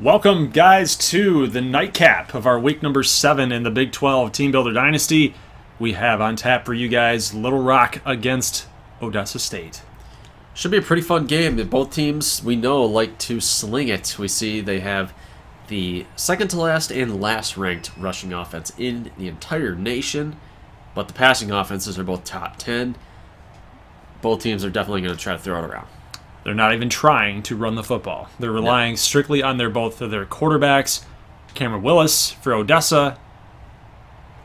Welcome, guys, to the nightcap of our week number 7 in the Big 12 Team Builder Dynasty. We have on tap for you guys Little Rock against Odessa State. Should be a pretty fun game. Both teams, we know, like to sling it. We see they have the second to last and last ranked rushing offense in the entire nation, but the passing offenses are both top 10. Both teams are definitely going to try to throw it around. They're not even trying to run the football. They're relying strictly on both of their quarterbacks. Cameron Willis for Odessa,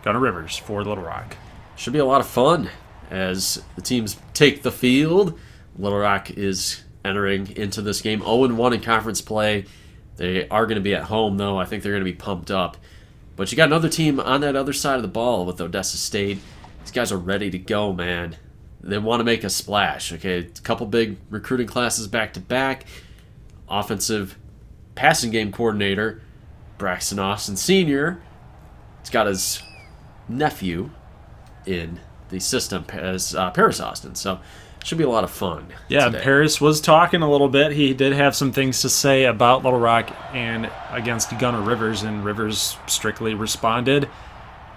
Gunnar Rivers for Little Rock. Should be a lot of fun as the teams take the field. Little Rock is entering into this game 0-1 in conference play. They are going to be at home, though. I think they're going to be pumped up. But you got another team on that other side of the ball with Odessa State. These guys are ready to go, man. They want to make a splash. Okay, a couple big recruiting classes back-to-back. Offensive passing game coordinator, Braxton Austin Sr. He's got his nephew in the system as Paris Austin. So should be a lot of fun. Yeah, today. Paris was talking a little bit. He did have some things to say about Little Rock and against Gunnar Rivers, and Rivers strictly responded,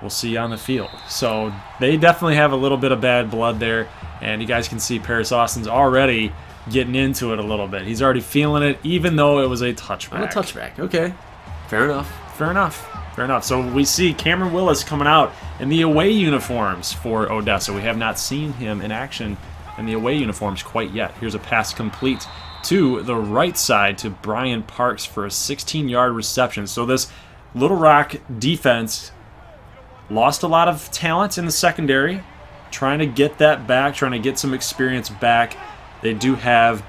"We'll see you on the field." So they definitely have a little bit of bad blood there, and you guys can see Paris Austin's already getting into it a little bit. He's already feeling it, even though it was a touchback. A touchback, okay. Fair enough. So we see Cameron Willis coming out in the away uniforms for Odessa. We have not seen him in action in the away uniforms quite yet. Here's a pass complete to the right side to Brian Parks for a 16-yard reception. So this Little Rock defense lost a lot of talent in the secondary, trying to get that back, trying to get some experience back. They do have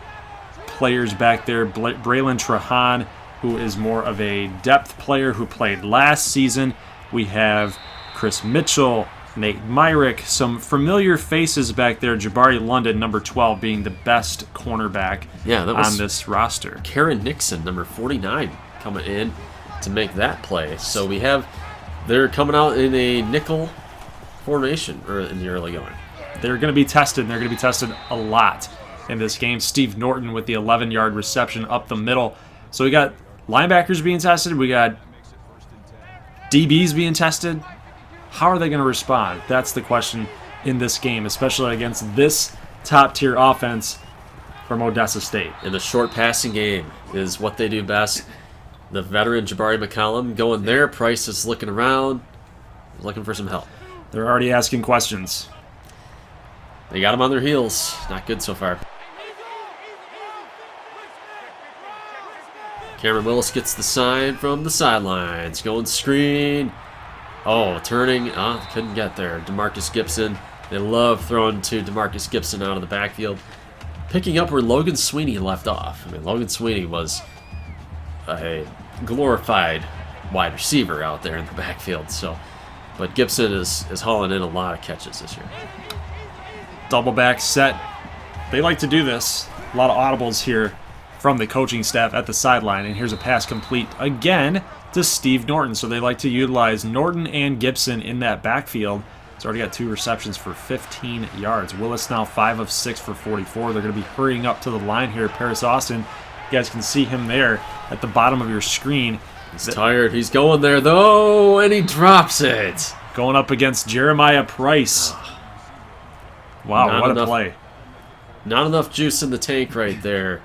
players back there. Braylon Trahan, who is more of a depth player who played last season. We have Chris Mitchell, Nate Myrick, some familiar faces back there. Jabari London, number 12, being the best cornerback on this roster. Karen Nixon, number 49, coming in to make that play. So they're coming out in a nickel formation in the early going. They're going to be tested, and they're going to be tested a lot in this game. Steve Norton with the 11-yard reception up the middle. So we got linebackers being tested. We got DBs being tested. How are they going to respond? That's the question in this game, especially against this top-tier offense from Odessa State. And the short passing game is what they do best. The veteran Jabari McCollum going there. Price is looking around, looking for some help. They're already asking questions. They got him on their heels. Not good so far. Cameron Willis gets the sign from the sidelines. Going screen. Oh, turning. Couldn't get there. DeMarcus Gibson. They love throwing to DeMarcus Gibson out of the backfield. Picking up where Logan Sweeney left off. I mean, Logan Sweeney was a glorified wide receiver out there in the backfield. But Gibson is hauling in a lot of catches this year. Double back set. They like to do this. A lot of audibles here from the coaching staff at the sideline. And here's a pass complete again to Steve Norton. So they like to utilize Norton and Gibson in that backfield. He's already got 2 receptions for 15 yards. Willis now 5 of 6 for 44. They're going to be hurrying up to the line here. Paris Austin, you guys can see him there at the bottom of your screen. He's tired. He's going there, though, and he drops it. Going up against Jeremiah Price. Wow, what a play. Not enough juice in the tank right there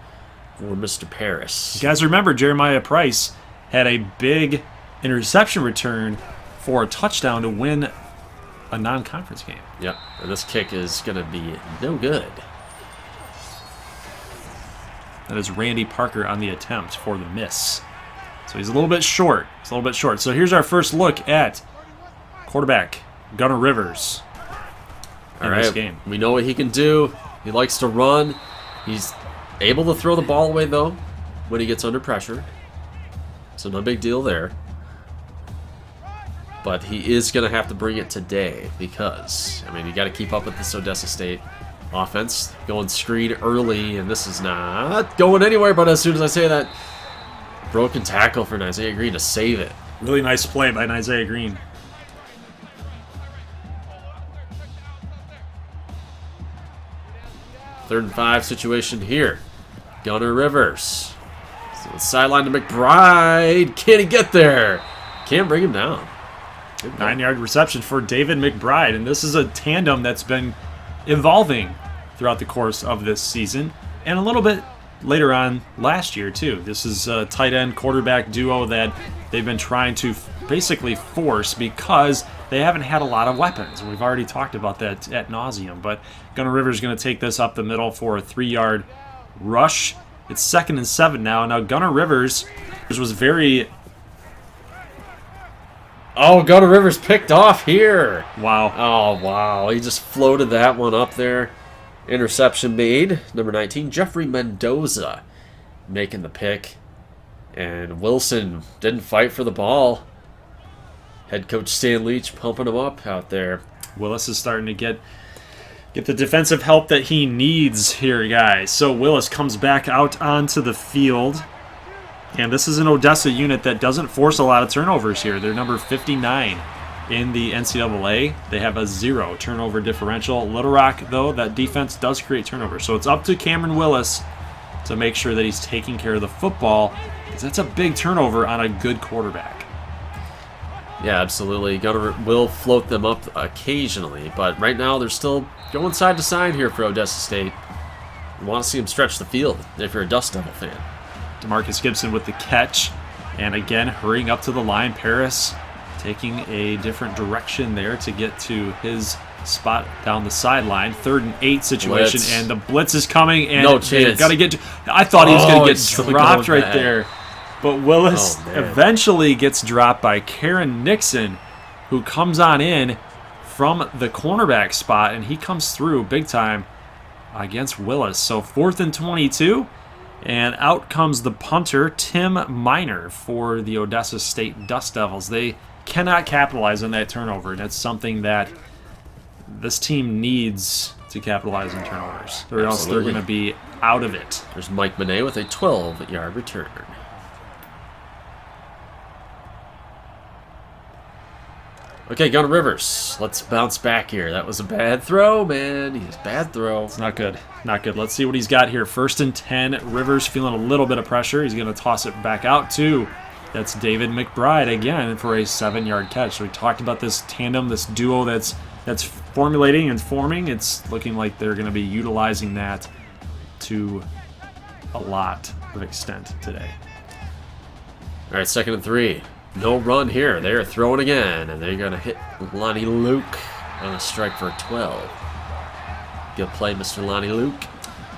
for Mr. Paris. You guys remember Jeremiah Price had a big interception return for a touchdown to win a non-conference game. Yep, and this kick is going to be no good. That is Randy Parker on the attempt for the miss. So he's a little bit short. So here's our first look at quarterback Gunnar Rivers in this game. We know what he can do. He likes to run. He's able to throw the ball away, though, when he gets under pressure. So no big deal there. But he is going to have to bring it today because, you got to keep up with this Odessa State offense. Going screen early, and this is not going anywhere. But as soon as I say that, broken tackle for Isaiah Green to save it. Really nice play by Isaiah Green. Third and 5 situation here. Gunnar Rivers. So Sideline to McBride. Can he get there? Can't bring him down. 9-yard reception for David McBride. And this is a tandem that's been evolving throughout the course of this season. And a little bit later on last year, too. This is a tight end quarterback duo that they've been trying to basically force because they haven't had a lot of weapons. We've already talked about that ad nauseum. But Gunnar Rivers is going to take this up the middle for a 3-yard rush. It's 2nd and 7 now. Now Gunnar Rivers was very... Oh, Gunnar Rivers picked off here. Wow. Oh, wow. He just floated that one up there. Interception made. Number 19, Jeffrey Mendoza making the pick. And Wilson didn't fight for the ball. Head coach Stan Leach pumping him up out there. Willis is starting to get the defensive help that he needs here, guys. So Willis comes back out onto the field. And this is an Odessa unit that doesn't force a lot of turnovers here. They're number 59 in the NCAA. They have a 0 turnover differential. Little Rock, though, that defense does create turnovers. So it's up to Cameron Willis to make sure that he's taking care of the football, because that's a big turnover on a good quarterback. Yeah, absolutely. Gunnar will float them up occasionally, but right now they're still going side to side here for Odessa State. You want to see them stretch the field if you're a Dust Devil fan. DeMarcus Gibson with the catch, and again hurrying up to the line. Paris taking a different direction there to get to his spot down the sideline. 3rd and 8 situation, Blitz. and the blitz is coming, and no chance. Got to get. I thought he was going to get dropped right back there, but Willis eventually gets dropped by Karen Nixon, who comes on in from the cornerback spot, and he comes through big time against Willis. So 4th and 22. And out comes the punter, Tim Miner, for the Odessa State Dust Devils. They cannot capitalize on that turnover, and it's something that this team needs to capitalize on turnovers, or else they're going to be out of it. There's Mike Monet with a 12-yard return. Okay, Gunnar Rivers. Let's bounce back here. That was a bad throw, man. He's bad throw. It's not good. Not good. Let's see what he's got here. 1st and 10. Rivers feeling a little bit of pressure. He's going to toss it back out to, that's David McBride again for a 7-yard catch. So we talked about this tandem, this duo that's formulating and forming. It's looking like they're going to be utilizing that to a lot of extent today. All right, 2nd and 3. No run here. They're throwing again, and they're going to hit Lonnie Luke on a strike for 12. Good play, Mr. Lonnie Luke.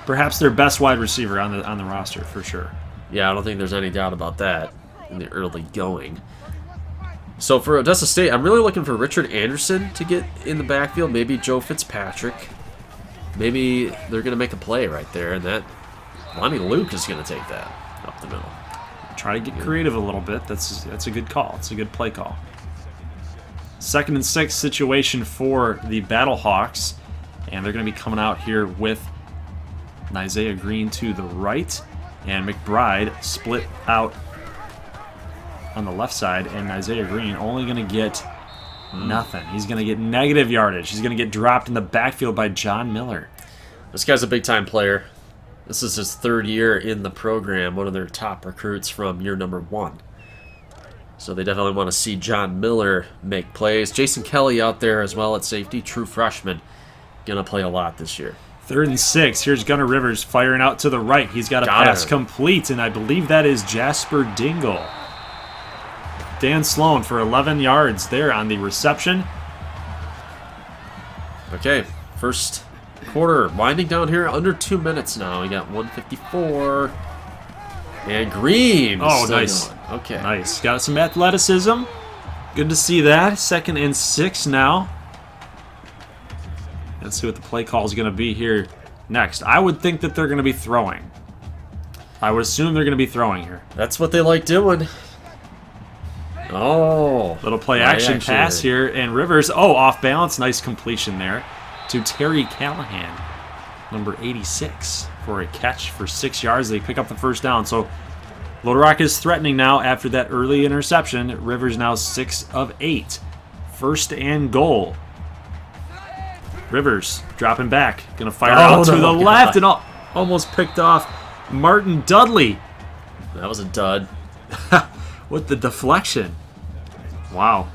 Perhaps their best wide receiver on the roster, for sure. Yeah, I don't think there's any doubt about that in the early going. So for Odessa State, I'm really looking for Richard Anderson to get in the backfield. Maybe Joe Fitzpatrick. Maybe they're going to make a play right there, and that Lonnie Luke is going to take that up the middle. Try to get creative a little bit. That's a good call. It's a good play call. 2nd and 6 situation for the Battlehawks. And they're going to be coming out here with Isaiah Green to the right. And McBride split out on the left side. And Isaiah Green only going to get nothing. He's going to get negative yardage. He's going to get dropped in the backfield by John Miller. This guy's a big-time player. This is his 3rd year in the program, one of their top recruits from year number 1. So they definitely want to see John Miller make plays. Jason Kelly out there as well at safety, true freshman. Going to play a lot this year. 3rd and 6. Here's Gunnar Rivers firing out to the right. He's got a pass complete, and I believe that is Jasper Dingle. Dan Sloan for 11 yards there on the reception. Okay, first quarter winding down here, under 2 minutes now. We got 1:54. And Green. Oh, nice. Going. Okay. Nice. Got some athleticism. Good to see that. 2nd and 6 now. Let's see what the play call is going to be here next. I would think that they're going to be throwing. I would assume they're going to be throwing here. That's what they like doing. Oh. Little play action pass here. And Rivers, off balance. Nice completion there to Terry Callahan, number 86, for a catch for 6 yards. They pick up the first down. So Little Rock is threatening now after that early interception. Rivers now 6 of 8. 1st and goal. Rivers dropping back. Going to fire out to the left and almost picked off Martin Dudley. That was a dud. With the deflection. Wow.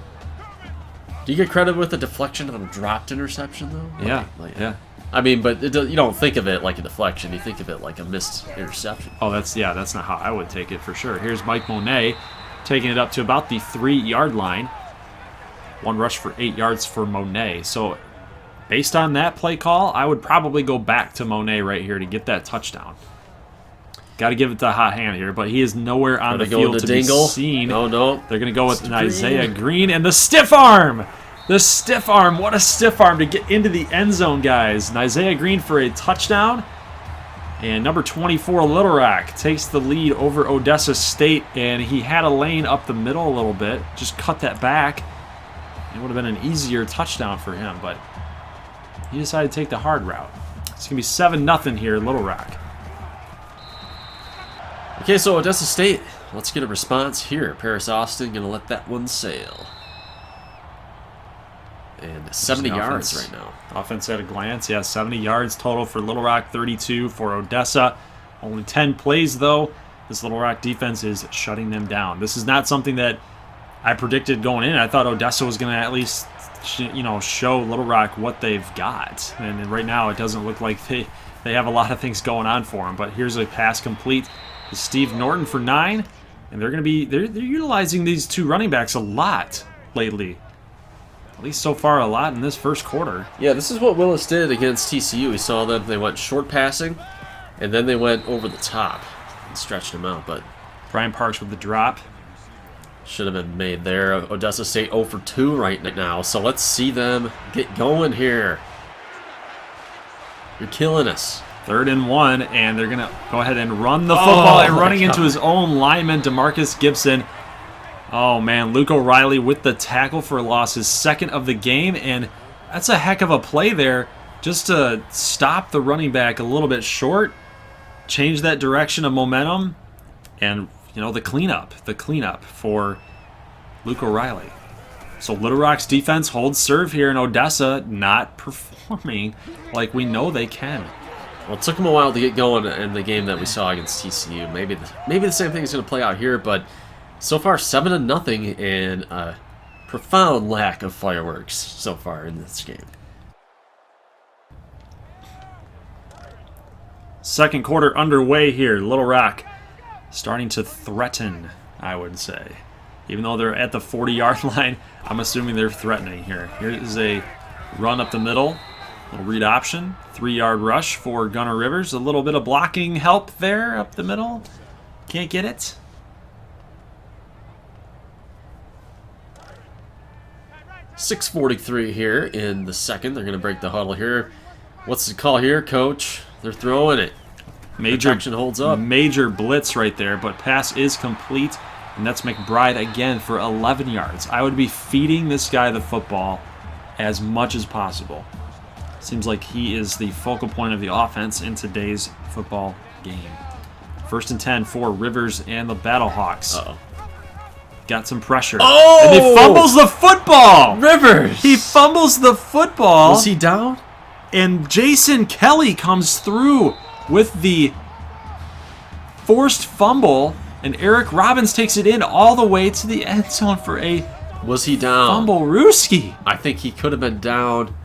Do you get credit with the deflection on a dropped interception, though? Yeah, yeah. I mean, but you don't think of it like a deflection. You think of it like a missed interception. Oh, that's not how I would take it for sure. Here's Mike Monet taking it up to about the 3-yard line. One rush for 8 yards for Monet. So based on that play call, I would probably go back to Monet right here to get that touchdown. Got to give it the hot hand here, but he is nowhere on the field to be seen. Oh, no. They're going to go with Isaiah Green and the stiff arm. The stiff arm. What a stiff arm to get into the end zone, guys. And Isaiah Green for a touchdown. And number 24, Little Rock, takes the lead over Odessa State. And he had a lane up the middle a little bit. Just cut that back. It would have been an easier touchdown for him, but he decided to take the hard route. It's going to be 7-0 here, Little Rock. Okay, so Odessa State, let's get a response here. Paris Austin going to let that one sail. And 70 yards right now. Offense at a glance, yeah, 70 yards total for Little Rock, 32 for Odessa. Only 10 plays, though. This Little Rock defense is shutting them down. This is not something that I predicted going in. I thought Odessa was going to at least, show Little Rock what they've got. And right now, it doesn't look like they have a lot of things going on for them. But here's a pass complete to Steve Norton for 9. And they're utilizing these two running backs a lot lately. At least so far, a lot in this first quarter. Yeah, this is what Willis did against TCU. We saw them. They went short passing, and then they went over the top and stretched them out. But Brian Parks with the drop. Should have been made there. Odessa State 0 for 2 right now. So let's see them get going here. You're killing us. 3rd and 1, and they're going to go ahead and run the football. And running into his own lineman, DeMarcus Gibson. Oh, man. Luke O'Reilly with the tackle for a loss, his 2nd of the game. And that's a heck of a play there just to stop the running back a little bit short, change that direction of momentum, and the cleanup for Luke O'Reilly. So Little Rock's defense holds serve here in Odessa, not performing like we know they can. Well, it took them a while to get going in the game that we saw against TCU. Maybe the same thing is going to play out here, but so far 7-0 and a profound lack of fireworks so far in this game. Second quarter underway here. Little Rock starting to threaten, I would say. Even though they're at the 40-yard line, I'm assuming they're threatening here. Here is a run up the middle. Little read option. 3-yard rush for Gunnar Rivers. A little bit of blocking help there up the middle. Can't get it. .6:43 here in the second. They're going to break the huddle here. What's the call here, Coach? They're throwing it. Protection holds up. Major blitz right there, but pass is complete, and that's McBride again for 11 yards. I would be feeding this guy the football as much as possible. Seems like he is the focal point of the offense in today's football game. 1st and 10 for Rivers and the Battlehawks. Uh-oh. Got some pressure. Oh! And he fumbles the football! Rivers! He fumbles the football. Was he down? And Jason Kelly comes through with the forced fumble, and Eric Robbins takes it in all the way to the end zone for a Was he down? fumble-rooski. I think he could have been down.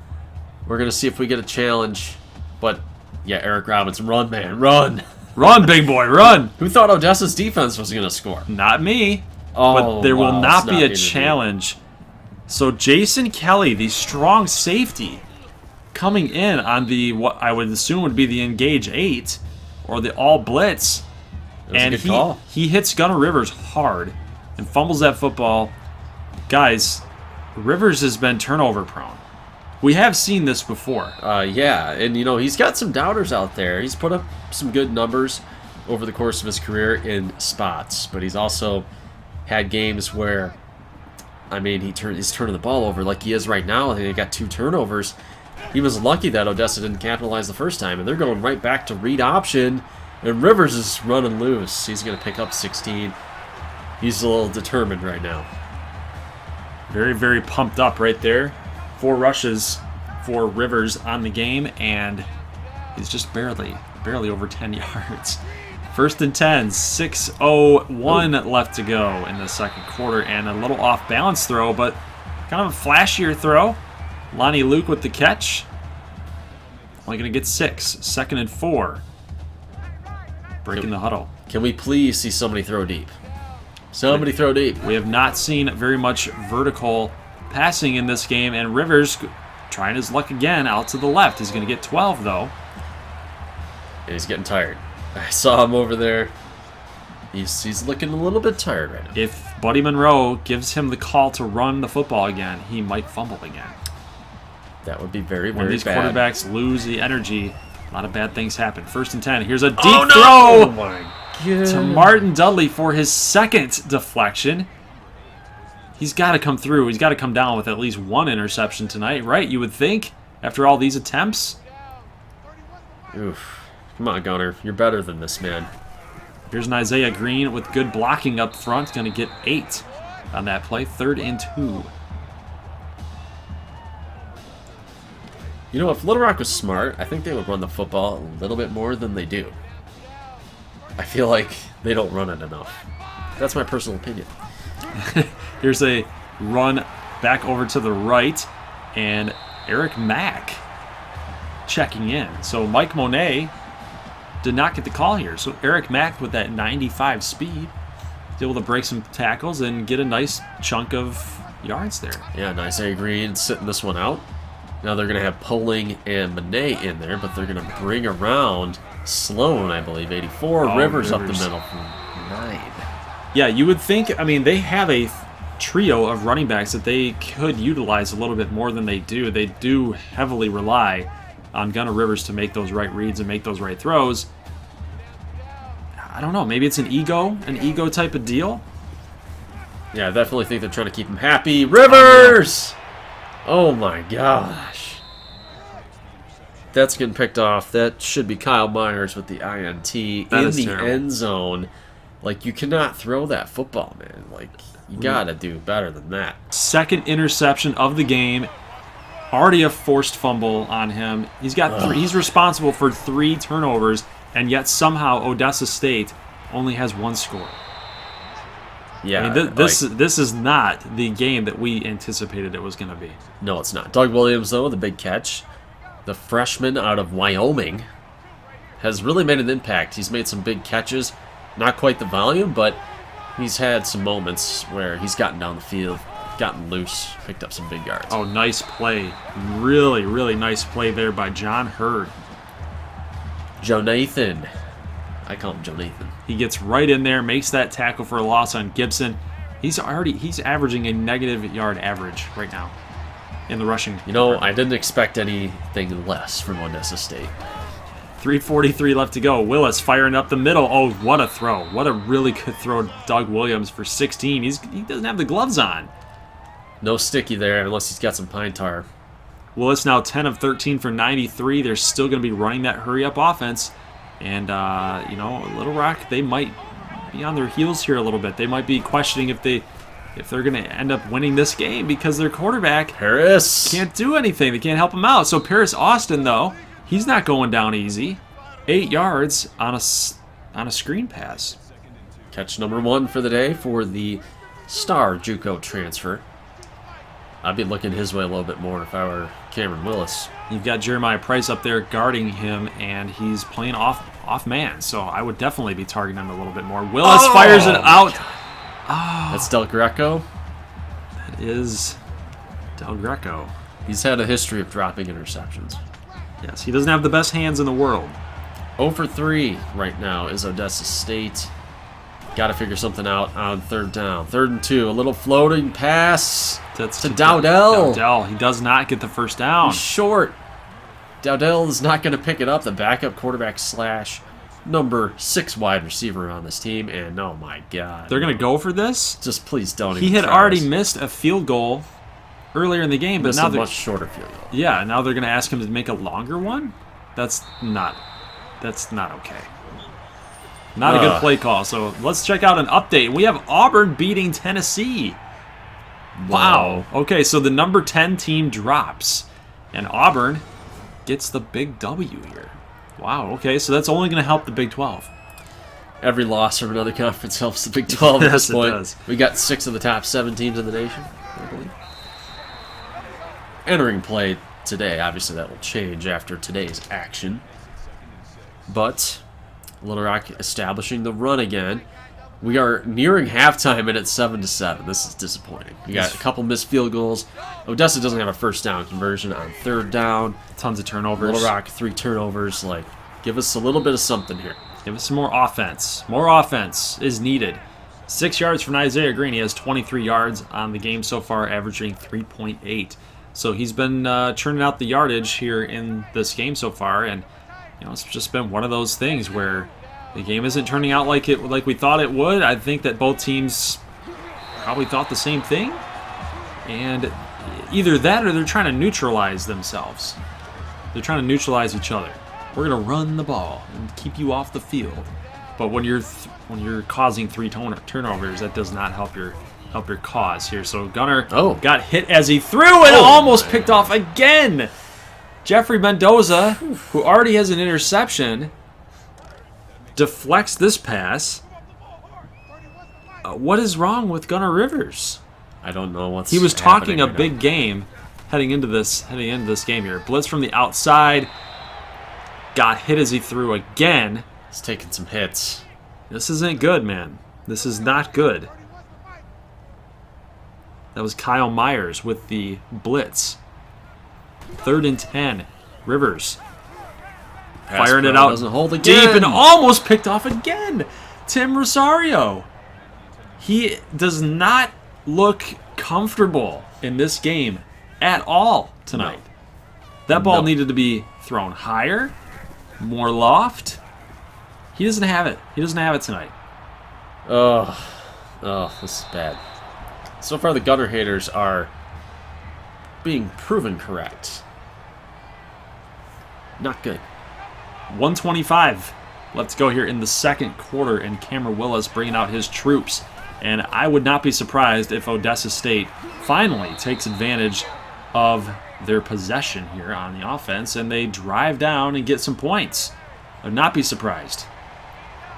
We're going to see if we get a challenge. But, yeah, Eric Robbins, run, man, run. Run, big boy, run. Who thought Odessa's defense was going to score? Not me. Oh, but there will not be a interview. challenge. So Jason Kelly, the strong safety, coming in on the what I would assume would be the engage 8 or the all blitz, and he hits Gunnar Rivers hard and fumbles that football. Guys, Rivers has been turnover prone. We have seen this before. Yeah, and he's got some doubters out there. He's put up some good numbers over the course of his career in spots, but he's also had games where, he's turning the ball over like he is right now. I think he got 2 turnovers. He was lucky that Odessa didn't capitalize the first time, and they're going right back to read option, and Rivers is running loose. He's going to pick up 16. He's a little determined right now. Very, very pumped up right there. 4 rushes for Rivers on the game, and he's just barely over 10 yards. First and 10, 6:01 left to go in the second quarter, and a little off-balance throw, but kind of a flashier throw. Lonnie Luke with the catch. Only going to get 6. Second and 4. Breaking the huddle. Can we please see somebody throw deep? Somebody throw deep. We have not seen very much vertical passing in this game, and Rivers trying his luck again out to the left. He's going to get 12, though. And he's getting tired. I saw him over there. He's looking a little bit tired right now. If Buddy Monroe gives him the call to run the football again, he might fumble again. That would be very, very bad. When these quarterbacks lose the energy, a lot of bad things happen. First and 10. Here's a deep throw throw my God. to Martin Dudley for his second deflection. He's got to come through. He's got to come down with at least one interception tonight, right? You would think, after all these attempts. Oof. Come on, Gunner. You're better than this, man. Here's an Isaiah Green with good blocking up front. Going to get 8 on that play. 3rd and 2. You know, if Little Rock was smart, I think they would run the football a little bit more than they do. I feel like they don't run it enough. That's my personal opinion. Here's a run back over to the right, and Eric Mack checking in. So Mike Monet did not get the call here. So Eric Mack with that 95 speed is able to break some tackles and get a nice chunk of yards there. Yeah, nice A Green sitting this one out. Now they're going to have Poling and Monet in there, but they're going to bring around Sloan, I believe, 84. Rivers up the middle from 9. Yeah, you would think, I mean, they have a trio of running backs that they could utilize a little bit more than they do. They do heavily rely on Gunnar Rivers to make those right reads and make those right throws. I don't know, maybe it's an ego type of deal. Yeah, I definitely think they're trying to keep him happy. Rivers! Oh my gosh. That's getting picked off. That should be Kyle Myers with the INT in the terrible. end zone. Like, you cannot throw that football, man. Like, you gotta do better than that. Second interception of the game. Already a forced fumble on him. He's got he's responsible for 3 turnovers, and yet somehow Odessa State only has 1 score. Yeah, I mean, this is not the game that we anticipated it was going to be. No, it's not. Doug Williams, though, the big catch. The freshman out of Wyoming has really made an impact. He's made some big catches. Not quite the volume, but he's had some moments where he's gotten down the field, gotten loose, picked up some big yards. Oh, nice play. Really, really nice play there by John Hurd. Joe Nathan. I call him Joe Nathan. He gets right in there, makes that tackle for a loss on Gibson. He's averaging a negative yard average right now in the rushing. You know, I didn't expect anything less from Odessa State. 3:43 left to go. Willis firing up the middle. Oh, what a throw. What a really good throw, Doug Williams for 16. He doesn't have the gloves on. No sticky there unless he's got some pine tar. Willis now 10 of 13 for 93. They're still going to be running that hurry-up offense. And, you know, Little Rock, they might be on their heels here a little bit. They might be questioning if they're going to end up winning this game because their quarterback Paris can't do anything. They can't help him out. So Paris Austin, though, he's not going down easy. 8 yards on a screen pass. Catch number 1 for the day for the star JUCO transfer. I'd be looking his way a little bit more if I were Cameron Willis. You've got Jeremiah Price up there guarding him, and he's playing off man. So I would definitely be targeting him a little bit more. Willis fires it out. Oh, That's Del Greco. that is Del Greco. He's had a history of dropping interceptions. Yes, he doesn't have the best hands in the world. 0 for 3 right now is Odessa State. Got to figure something out on 3rd down. 3rd and 2, a little floating pass to Dowdell. Dowdell, he does not get the first down. He's short. Dowdell is not going to pick it up. The backup quarterback slash number 6 wide receiver on this team. And oh my God. They're going to go for this? Just please don't He even had try already this. missed a field goal earlier in the game, but Missed now a they're much shorter field goal. Yeah, now they're going to ask him to make a longer one? That's not okay. Not a good play call. So let's check out an update. We have Auburn beating Tennessee. Wow. Okay, so the number 10 team drops, and Auburn gets the big W here. Wow, okay, so that's only going to help the Big 12. Every loss from another conference helps the Big 12 at this Yes, it point. does. We got 6 of the top 7 teams in the nation, I believe. Entering play today, obviously that will change after today's action. But Little Rock establishing the run again. We are nearing halftime and it's 7-7. This is disappointing. We got a couple missed field goals. Odessa doesn't have a first down conversion on third down. Tons of turnovers. Little Rock 3 turnovers. Like, give us a little bit of something here. Give us some more offense. More offense is needed. 6 yards from Isaiah Green. He has 23 yards on the game so far, averaging 3.8. So he's been churning out the yardage here in this game so far, and it's just been one of those things where the game isn't turning out like we thought it would. I think that both teams probably thought the same thing, and either that or they're trying to neutralize themselves. They're trying to neutralize each other. We're gonna run the ball and keep you off the field, but when you're causing 3 turnovers, that does not help your cause here. So Gunner got hit as he threw and almost picked off again. Jeffrey Mendoza, who already has an interception, deflects this pass. What is wrong with Gunner Rivers? I don't know what's He was talking a right big now. game heading into this game here. Blitz from the outside. Got hit as he threw again. He's taking some hits. This isn't good, man. This is not good. That was Kyle Myers with the blitz. 3rd and 10. Rivers firing it out doesn't hold deep again. and almost picked off again. Tim Rosario. He does not look comfortable in this game at all tonight. That ball needed to be thrown higher, more loft. He doesn't have it. He doesn't have it tonight. Oh, this is bad. So far, the Gunner haters are being proven correct. Not good. 125 left to go here in the second quarter, and Cameron Willis bringing out his troops. And I would not be surprised if Odessa State finally takes advantage of their possession here on the offense, and they drive down and get some points. I would not be surprised.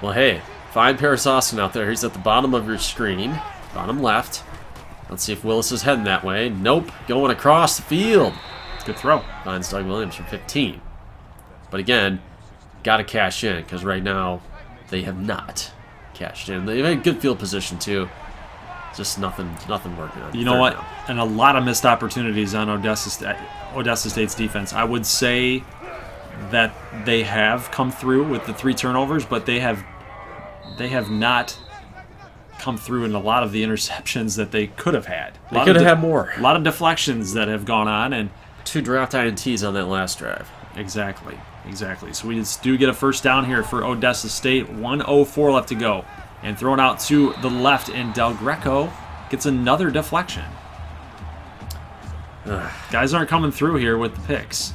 Well, hey, find Paris Austin out there. He's at the bottom of your screen, bottom left. Let's see if Willis is heading that way. Nope, going across the field. Good throw. Finds Doug Williams from 15. But again, got to cash in because right now they have not cashed in. They've had good field position too. Just nothing working on. You know what? And a lot of missed opportunities on Odessa State's defense. I would say that they have come through with the 3 turnovers, but they have not come through in a lot of the interceptions that they could have had. They could have had more. A lot of deflections that have gone on, and 2 draft INTs on that last drive. Exactly. So we just do get a first down here for Odessa State. 1:04 left to go. And thrown out to the left, and Del Greco gets another deflection. Guys aren't coming through here with the picks.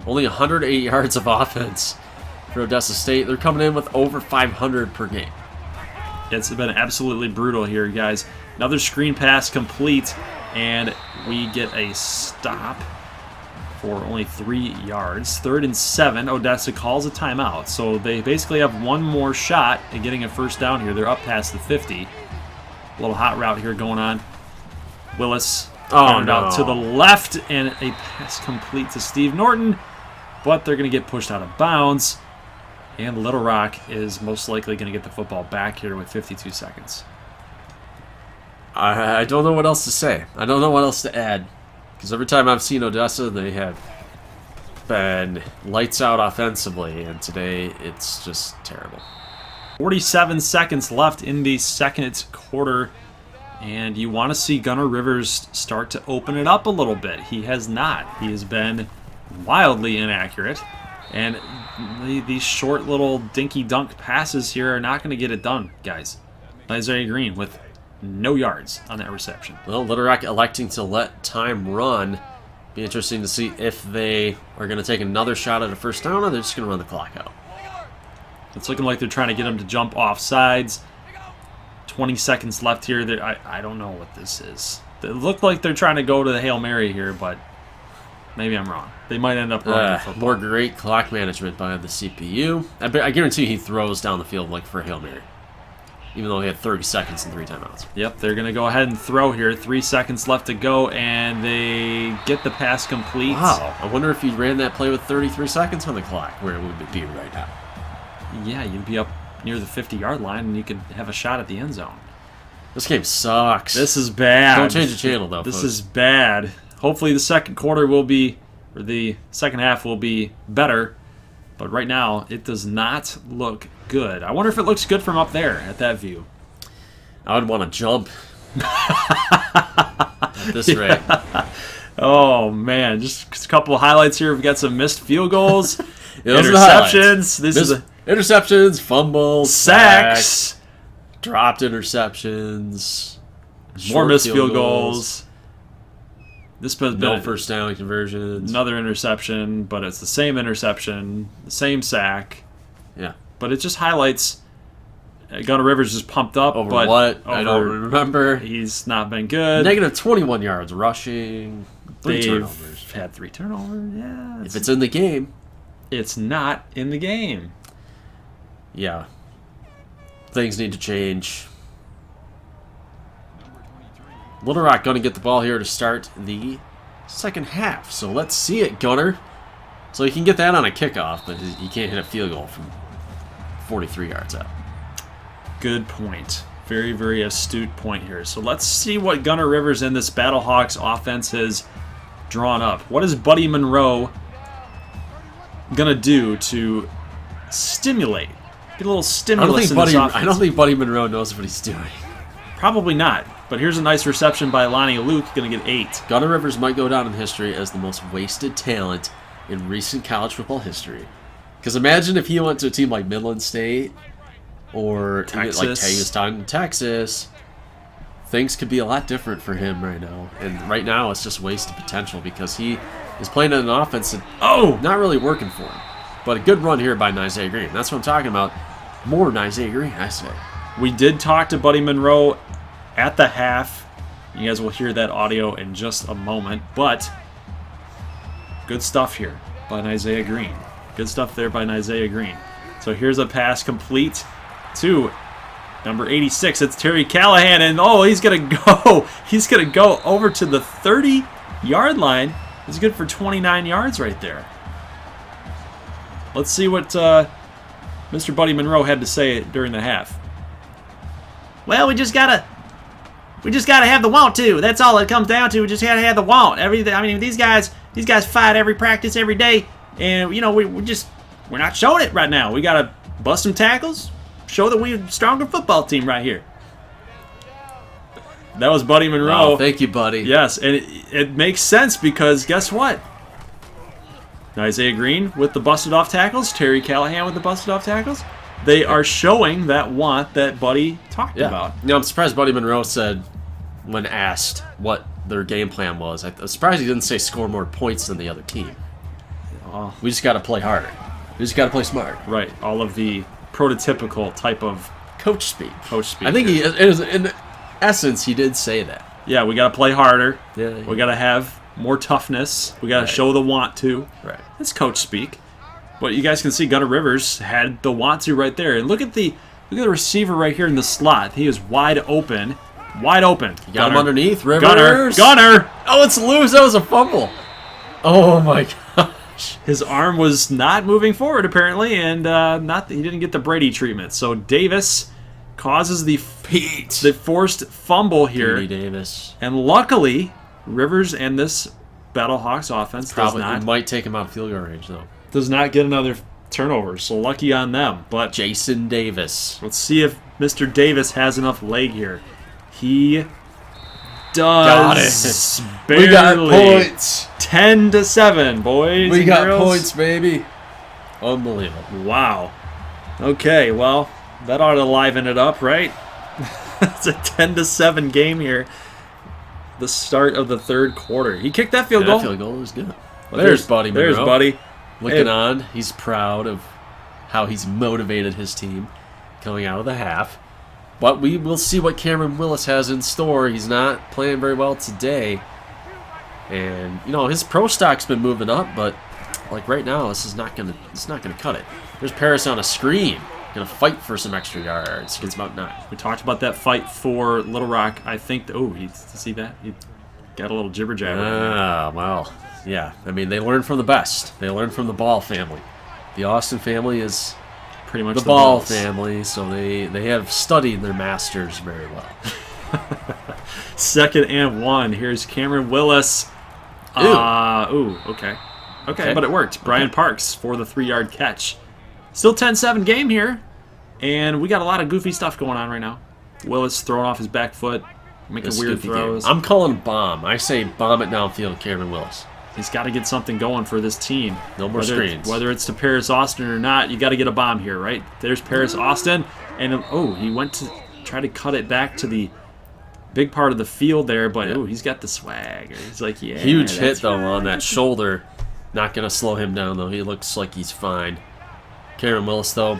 Only 108 yards of offense for Odessa State. They're coming in with over 500 per game. It's been absolutely brutal here, guys. Another screen pass complete, and we get a stop for only 3 yards. 3rd and 7. Odessa calls a timeout. So they basically have one more shot at getting a first down here. They're up past the 50. A little hot route here going on. Willis out to the left, and a pass complete to Steve Norton. But they're going to get pushed out of bounds. And Little Rock is most likely going to get the football back here with 52 seconds. I don't know what else to say. I don't know what else to add. Because every time I've seen Odessa, they have been lights out offensively. And today, it's just terrible. 47 seconds left in the second quarter. And you want to see Gunner Rivers start to open it up a little bit. He has not. He has been wildly inaccurate. And these short little dinky dunk passes here are not going to get it done, guys. Isaiah Green with no yards on that reception. Well, Little Rock electing to let time run. Be interesting to see if they are going to take another shot at a first down or they're just going to run the clock out. It's looking like they're trying to get him to jump off sides. 20 seconds left here. I don't know what this is. It looked like they're trying to go to the Hail Mary here, but Maybe I'm wrong. They might end up running the football. More great clock management by the CPU. I guarantee he throws down the field like for a Hail Mary. Even though he had 30 seconds and 3 timeouts. Yep, they're going to go ahead and throw here. 3 seconds left to go, and they get the pass complete. Wow. I wonder if he ran that play with 33 seconds on the clock, where it would be right now. Yeah, you'd be up near the 50-yard line, and you could have a shot at the end zone. This game sucks. This is bad. Don't change the channel, though, This folks. is bad. Hopefully the second quarter will be, or the second half will be better. But right now, it does not look good. I wonder if it looks good from up there at that view. I would want to jump at this rate. Oh, man. Just a couple of highlights here. We've got some missed field goals, Those are the highlights. interceptions. Interceptions, fumbles, Sacks. dropped interceptions, More short missed field goals. This has no been first down conversions. another interception, but it's the same interception, the same sack. Yeah. But it just highlights Gunnar Rivers is pumped up. Over but what? I don't remember. He's not been good. Negative 21 yards rushing. 3 They've turnovers. had 3 turnovers. Yeah. If it's in the game, It's not in the game. yeah. Things need to change. Little Rock going to get the ball here to start the second half. So let's see it, Gunner. So you can get that on a kickoff, but you can't hit a field goal from 43 yards out. Good point. Very, very astute point here. So let's see what Gunnar Rivers and this Battlehawks offense has drawn up. What is Buddy Monroe going to do to stimulate? Get a little stimulus in this offense. I don't think Buddy Monroe knows what he's doing. Probably not. But here's a nice reception by Lonnie Luke. Going to get 8. Gunnar Rivers might go down in history as the most wasted talent in recent college football history. Because imagine if he went to a team like Midland State or Texas. Texas. Things could be a lot different for him right now. And right now it's just wasted potential because he is playing in an offense that not really working for him. But a good run here by Isaiah Green. That's what I'm talking about. More Isaiah Green, I say. We did talk to Buddy Monroe at the half. You guys will hear that audio in just a moment. But good stuff here by Isaiah Green. Good stuff there by Isaiah Green. So here's a pass complete to number 86. It's Terry Callahan, and he's gonna go. He's gonna go over to the 30-yard line. He's good for 29 yards right there. Let's see what Mr. Buddy Monroe had to say during the half. Well, we just gotta have the want to. That's all it comes down to. We just gotta have the want. Everything. I mean, these guys fight every practice, every day, and we're not showing it right now. We gotta bust some tackles, show that we're a stronger football team right here. That was Buddy Monroe. Wow, thank you, buddy. Yes, and it makes sense because guess what? Isaiah Green with the busted off tackles, Terry Callahan with the busted off tackles. They are showing that want that Buddy talked about. You know, I'm surprised Buddy Monroe said, when asked what their game plan was, I'm surprised he didn't say score more points than the other team. We just got to play harder. We just got to play smart. Right, all of the prototypical type of coach speak. I think in essence, he did say that. Yeah, we got to play harder. Yeah, we got to have more toughness. We got to show the want to. Right. That's coach speak. But you guys can see Gunnar Rivers had the want to right there. And look at the receiver right here in the slot. He is wide open. Wide open. You got him underneath. Rivers. Gunnar. Oh, it's loose. That was a fumble. Oh, my gosh. His arm was not moving forward, apparently, and he didn't get the Brady treatment. So Davis causes the forced fumble here. Petey Davis. And luckily, Rivers and this Battlehawks offense might take him out of field goal range, though. Does not get another turnover, so lucky on them. But Jason Davis. Let's see if Mr. Davis has enough leg here. He does. Got it. Barely. We got points. 10-7, boys. We got girls. points, baby. Unbelievable. Wow. Okay, well, that ought to liven it up, right? It's a 10-7 game here. The start of the third quarter. He kicked that field goal. That field goal was good. Well, there's Buddy Monroe. There's Buddy. Looking on. He's proud of how he's motivated his team coming out of the half. But we will see what Cameron Willis has in store. He's not playing very well today. And you know his pro stock's been moving up, but like right now, it's not gonna cut it. There's Paris on a screen, gonna fight for some extra yards. Gets about 9. We talked about that fight for Little Rock. I think. Oh, see that? He got a little jibber jabber. Well, yeah. I mean, they learn from the best. They learn from the Ball family. The Austin family is pretty much the Ball family, so they have studied their masters very well. 2nd and 1. Here's Cameron Willis. Okay, but it worked. Brian Parks for the 3-yard catch. Still 10-7 game here, and we got a lot of goofy stuff going on right now. Willis throwing off his back foot, making weird throws. I'm calling bomb. I say bomb it downfield, Cameron Willis. He's got to get something going for this team. No more screens. Whether it's to Paris Austin or not, you got to get a bomb here, right? There's Paris Austin, and he went to try to cut it back to the big part of the field there, but he's got the swag. He's like, yeah. Huge hit though on that shoulder. Not gonna slow him down though. He looks like he's fine. Cameron Willis though.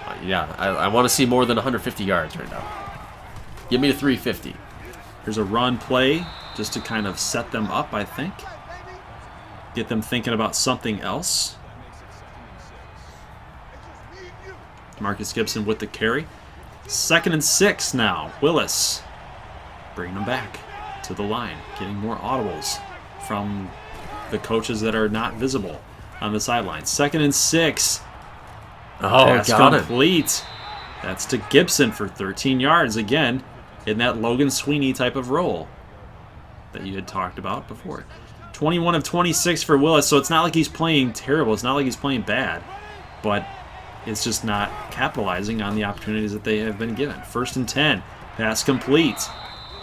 I want to see more than 150 yards right now. Give me a 350. Here's a run play just to kind of set them up, I think. Get them thinking about something else. Marcus Gibson with the carry. 2nd and 6 now. Willis bringing them back to the line. Getting more audibles from the coaches that are not visible on the sideline. 2nd and 6. Pass complete. That's to Gibson for 13 yards again in that Logan Sweeney type of role that you had talked about before. 21 of 26 for Willis, so it's not like he's playing terrible. It's not like he's playing bad, but it's just not capitalizing on the opportunities that they have been given. 1st and 10. Pass complete.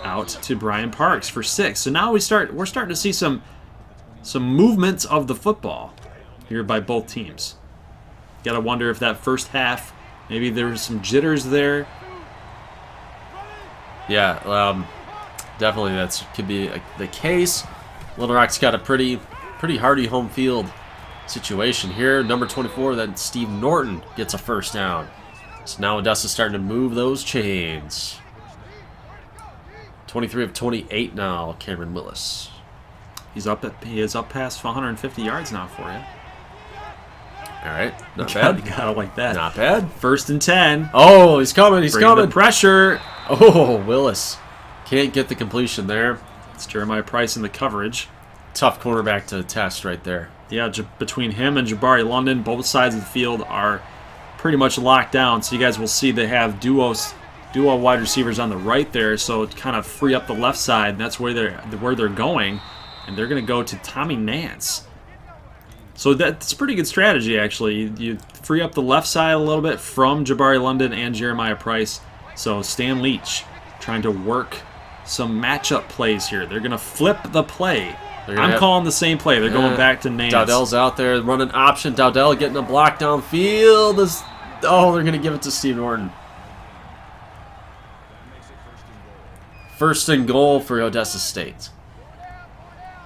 Out to Brian Parks for 6. So now we're starting to see some movements of the football here by both teams. Got to wonder if that first half, maybe there was some jitters there. Yeah, definitely that could be the case. Little Rock's got a pretty hardy home field situation here. Number 24, then Steve Norton gets a 1st down. So now Odessa's starting to move those chains. 23 of 28 now, Cameron Willis. He is up past 150 yards now for you. All right, not bad. You gotta like that. Not bad. 1st and 10. Oh, he's coming. He's coming. The pressure. Oh, Willis can't get the completion there. It's Jeremiah Price in the coverage. Tough cornerback to test right there. Yeah, between him and Jabari London, both sides of the field are pretty much locked down. So you guys will see they have duo wide receivers on the right there, so to kind of free up the left side. And that's where they're going, and they're going to go to Tommy Nance. So that's a pretty good strategy, actually. You free up the left side a little bit from Jabari London and Jeremiah Price. So Stan Leach trying to work some matchup plays here. They're going to flip the play. I'm calling the same play. They're going back to Nance. Dowdell's out there running option. Dowdell getting a block downfield. They're going to give it to Steve Norton. 1st and goal for Odessa State.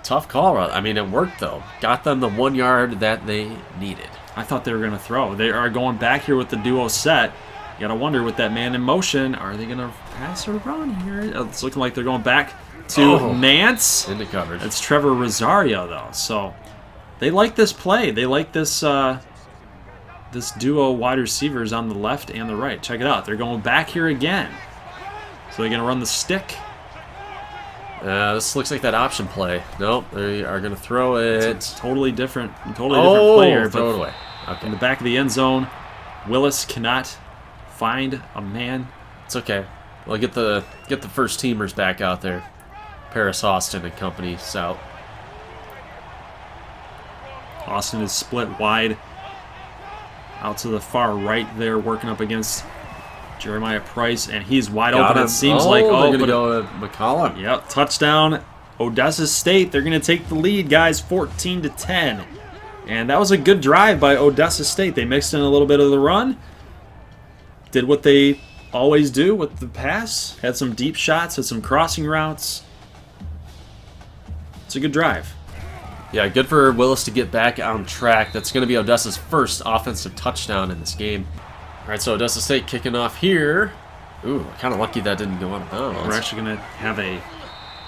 Tough call. I mean, it worked, though. Got them the 1 yard that they needed. I thought they were going to throw. They are going back here with the duo set. You got to wonder with that man in motion, are they going to pass or run here? It's looking like they're going back to Nance. Into coverage. It's Trevor Rosario, though. So they like this play. They like this this duo wide receivers on the left and the right. Check it out. They're going back here again. So they're going to run the stick. This looks like that option play. Nope, they are going to throw it. It's totally different player. Throw it away. Okay. In the back of the end zone, Willis cannot find a man. It's okay. Well, get the first teamers back out there. Paris Austin and company south. Austin is split wide out to the far right there, working up against Jeremiah Price, and he's wide open. It seems like they're going to go to McCollum. Yep, touchdown. Odessa State. They're going to take the lead, guys, 14-10. And that was a good drive by Odessa State. They mixed in a little bit of the run, did what they always do with the pass, had some deep shots, had some crossing routes. It's a good drive. Yeah, good for Willis to get back on track. That's going to be Odessa's first offensive touchdown in this game. All right, so Odessa State kicking off here. Ooh, kind of lucky that didn't go out of bounds. We're actually going to have a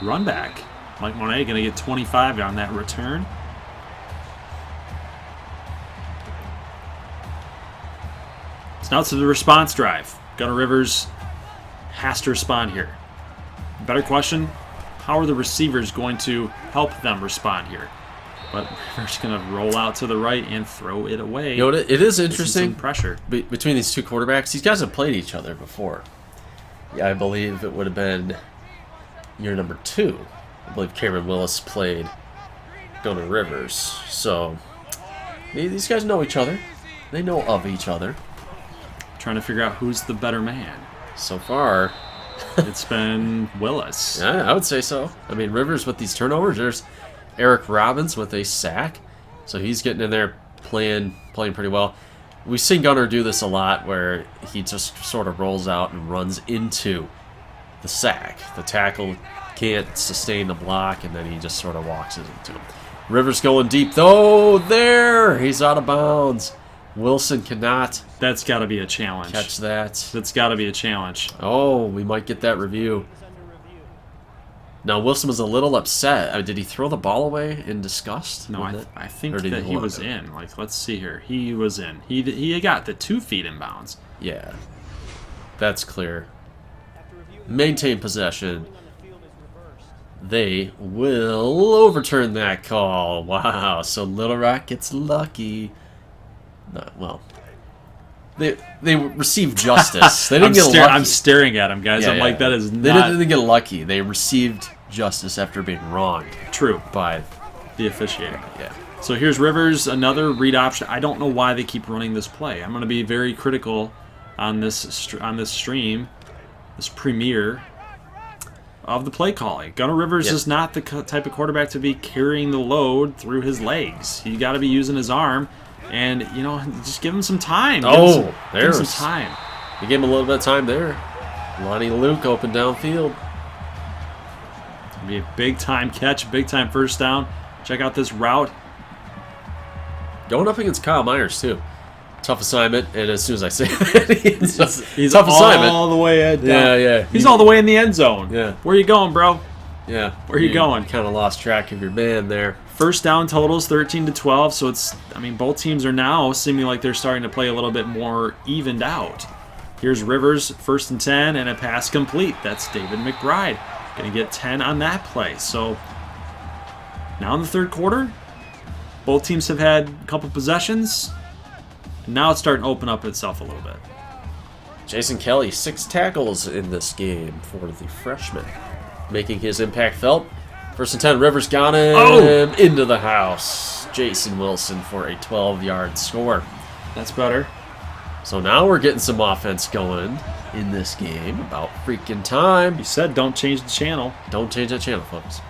run back. Mike Monet going to get 25 on that return. So now to the response drive. Gunner Rivers has to respond here. Better question, how are the receivers going to help them respond here? But Rivers going to roll out to the right and throw it away. You know, it is interesting. Some pressure Between these two quarterbacks. These guys have played each other before. Yeah, I believe it would have been year number 2. I believe Cameron Willis played Gunner Rivers. So, these guys know each other. They know of each other. Trying to figure out who's the better man. So far, it's been Willis. Yeah, I would say so. I mean, Rivers with these turnovers. There's Eric Robbins with a sack. So he's getting in there playing pretty well. We've seen Gunner do this a lot where he just sort of rolls out and runs into the sack. The tackle can't sustain the block, and then he just sort of walks it into him. Rivers going deep, though. There! He's out of bounds. Wilson cannot. That's got to be a challenge. Catch that. That's got to be a challenge. Oh, we might get that review. Now, Wilson was a little upset. Did he throw the ball away in disgust? No, I think that he was in. Like, let's see here. He was in. He got the 2 feet in bounds. Yeah. That's clear. Maintain possession. They will overturn that call. Wow. So Little Rock gets lucky. Well, they received justice. They didn't get lucky. I'm staring at him, guys. Yeah, I'm like, that is not... They didn't get lucky. They received justice after being wronged. True. By the officiating. Yeah. So here's Rivers, another read option. I don't know why they keep running this play. I'm going to be very critical on this stream, this premiere of the play calling. Gunner Rivers is not the type of quarterback to be carrying the load through his legs. You got to be using his arm. And, you know, just give him some time. Give him some time. You gave him a little bit of time there. Lonnie Luke open downfield. It's going to be a big-time catch, big-time first down. Check out this route. Going up against Kyle Myers, too. Tough assignment, and as soon as I say that, he's tough assignment. All the way in. Yeah. He's all the way in the end zone. Yeah. Where you going, bro? Yeah. Where you going? Kind of lost track of your man there. First down totals 13-12, so it's, I mean, both teams are now seeming like they're starting to play a little bit more evened out. Here's Rivers, 1st and 10, and a pass complete. That's David McBride. Going to get 10 on that play. So now in the third quarter, both teams have had a couple possessions, and now it's starting to open up itself a little bit. Jason Kelly, 6 tackles in this game for the freshman, making his impact felt. 1st and 10, Rivers got him into the house. Jason Wilson for a 12-yard score. That's better. So now we're getting some offense going in this game. About freaking time. You said don't change the channel. Don't change that channel, folks.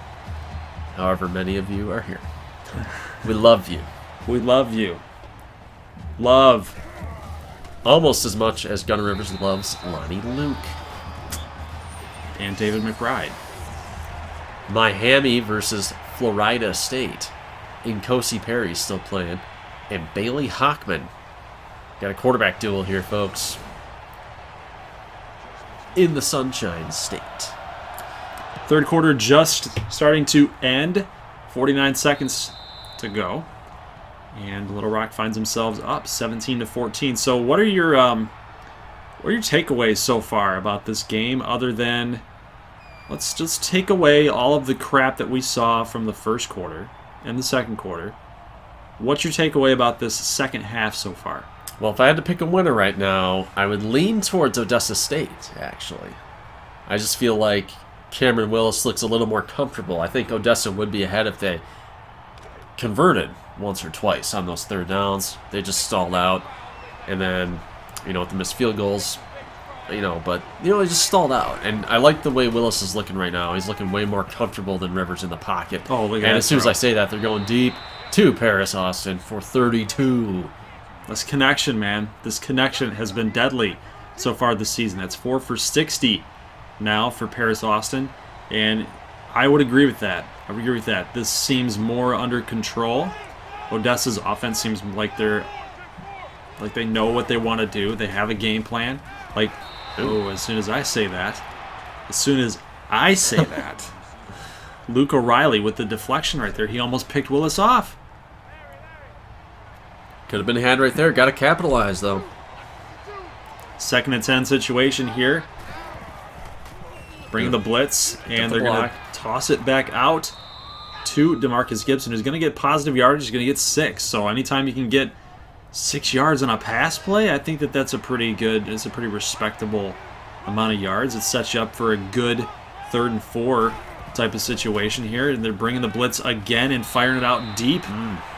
However many of you are here. We love you. We love you. Love. Almost as much as Gunner Rivers loves Lonnie Luke. And David McBride. Miami versus Florida State. Nkosi Perry still playing. And Bailey Hockman. Got a quarterback duel here, folks. In the Sunshine State. Third quarter just starting to end. 49 seconds to go. And Little Rock finds themselves up 17-14. So what are your takeaways so far about this game other than... Let's just take away all of the crap that we saw from the first quarter and the second quarter. What's your takeaway about this second half so far? Well, if I had to pick a winner right now, I would lean towards Odessa State, actually. I just feel like Cameron Willis looks a little more comfortable. I think Odessa would be ahead if they converted once or twice on those third downs. They just stalled out. And then, with the missed field goals... but he just stalled out. And I like the way Willis is looking right now. He's looking way more comfortable than Rivers in the pocket. Oh, look at that. And as soon as I say that, they're going deep to Paris Austin for 32. This connection, man. This connection has been deadly so far this season. That's 4 for 60 now for Paris Austin. And I would agree with that. This seems more under control. Odessa's offense seems like they know what they want to do. They have a game plan. As soon as I say that, Luke O'Reilly with the deflection right there. He almost picked Willis off. Could have been a hand right there. Got to capitalize, though. 2nd and 10 situation here. Bring the blitz, and they're going to toss it back out to DeMarcus Gibson, who's going to get positive yardage. He's going to get 6. So anytime you can get 6 yards on a pass play, I think that's a pretty good, it's a pretty respectable amount of yards. It sets you up for a good 3rd and 4 type of situation here. And they're bringing the blitz again and firing it out deep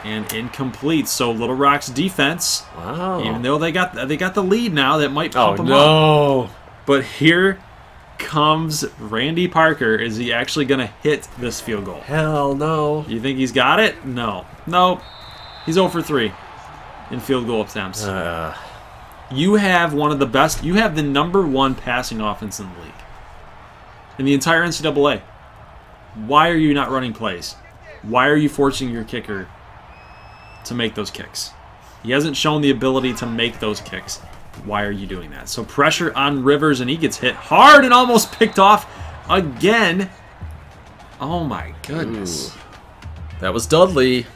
and incomplete. So Little Rock's defense, even though they got the lead now, that might pump them up. But here comes Randy Parker. Is he actually going to hit this field goal? Hell no. You think he's got it? No. Nope. He's 0 for 3 in field goal attempts. You have one of the best. You have the #1 passing offense in the league. In the entire NCAA. Why are you not running plays? Why are you forcing your kicker to make those kicks? He hasn't shown the ability to make those kicks. Why are you doing that? So pressure on Rivers, and he gets hit hard and almost picked off again. Oh my goodness. Ooh. That was Dudley.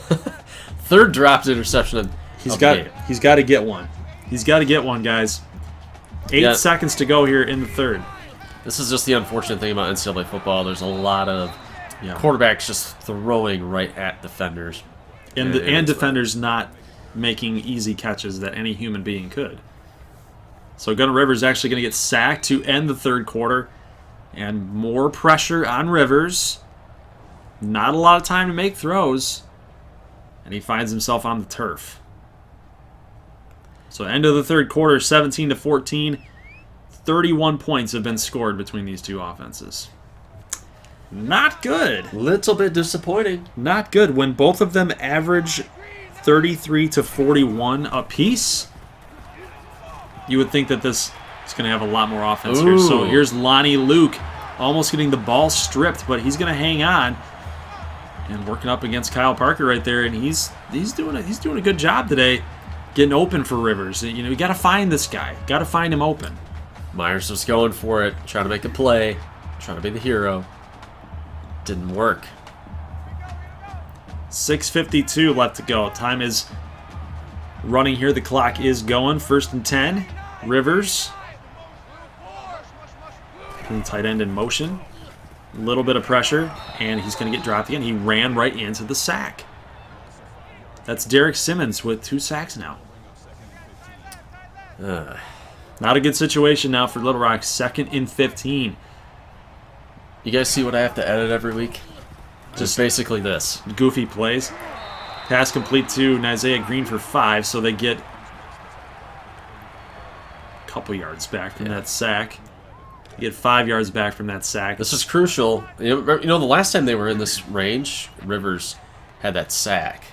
3rd dropped interception. He's got to get one. He's got to get one, guys. 8 seconds to go here in the 3rd. This is just the unfortunate thing about NCAA football. There's a lot of quarterbacks just throwing right at defenders. And defenders not making easy catches that any human being could. So Gunnar Rivers is actually going to get sacked to end the 3rd quarter. And more pressure on Rivers. Not a lot of time to make throws. And he finds himself on the turf. So end of the 3rd quarter, 17-14. 31 points have been scored between these two offenses. Not good. Little bit disappointing. Not good. When both of them average 33 to 41 apiece, you would think that this is going to have a lot more offense here. So here's Lonnie Luke almost getting the ball stripped, but he's going to hang on and working up against Kyle Parker right there, and he's doing a good job today getting open for Rivers. You know, you got to find this guy. Got to find him open. Myers was going for it, trying to make a play, trying to be the hero. Didn't work. 6:52 left to go. Time is running here. The clock is going. 1st and 10. Rivers. Putting the tight end in motion. A little bit of pressure, and he's going to get dropped again. He ran right into the sack. That's Derek Simmons with 2 sacks now. Not a good situation now for Little Rock. 2nd and 15. You guys see what I have to edit every week? Just basically this. Goofy plays. Pass complete to Isaiah Green for 5, so they get a couple yards back from that sack. They get 5 yards back from that sack. This is crucial. You know, the last time they were in this range, Rivers had that sack.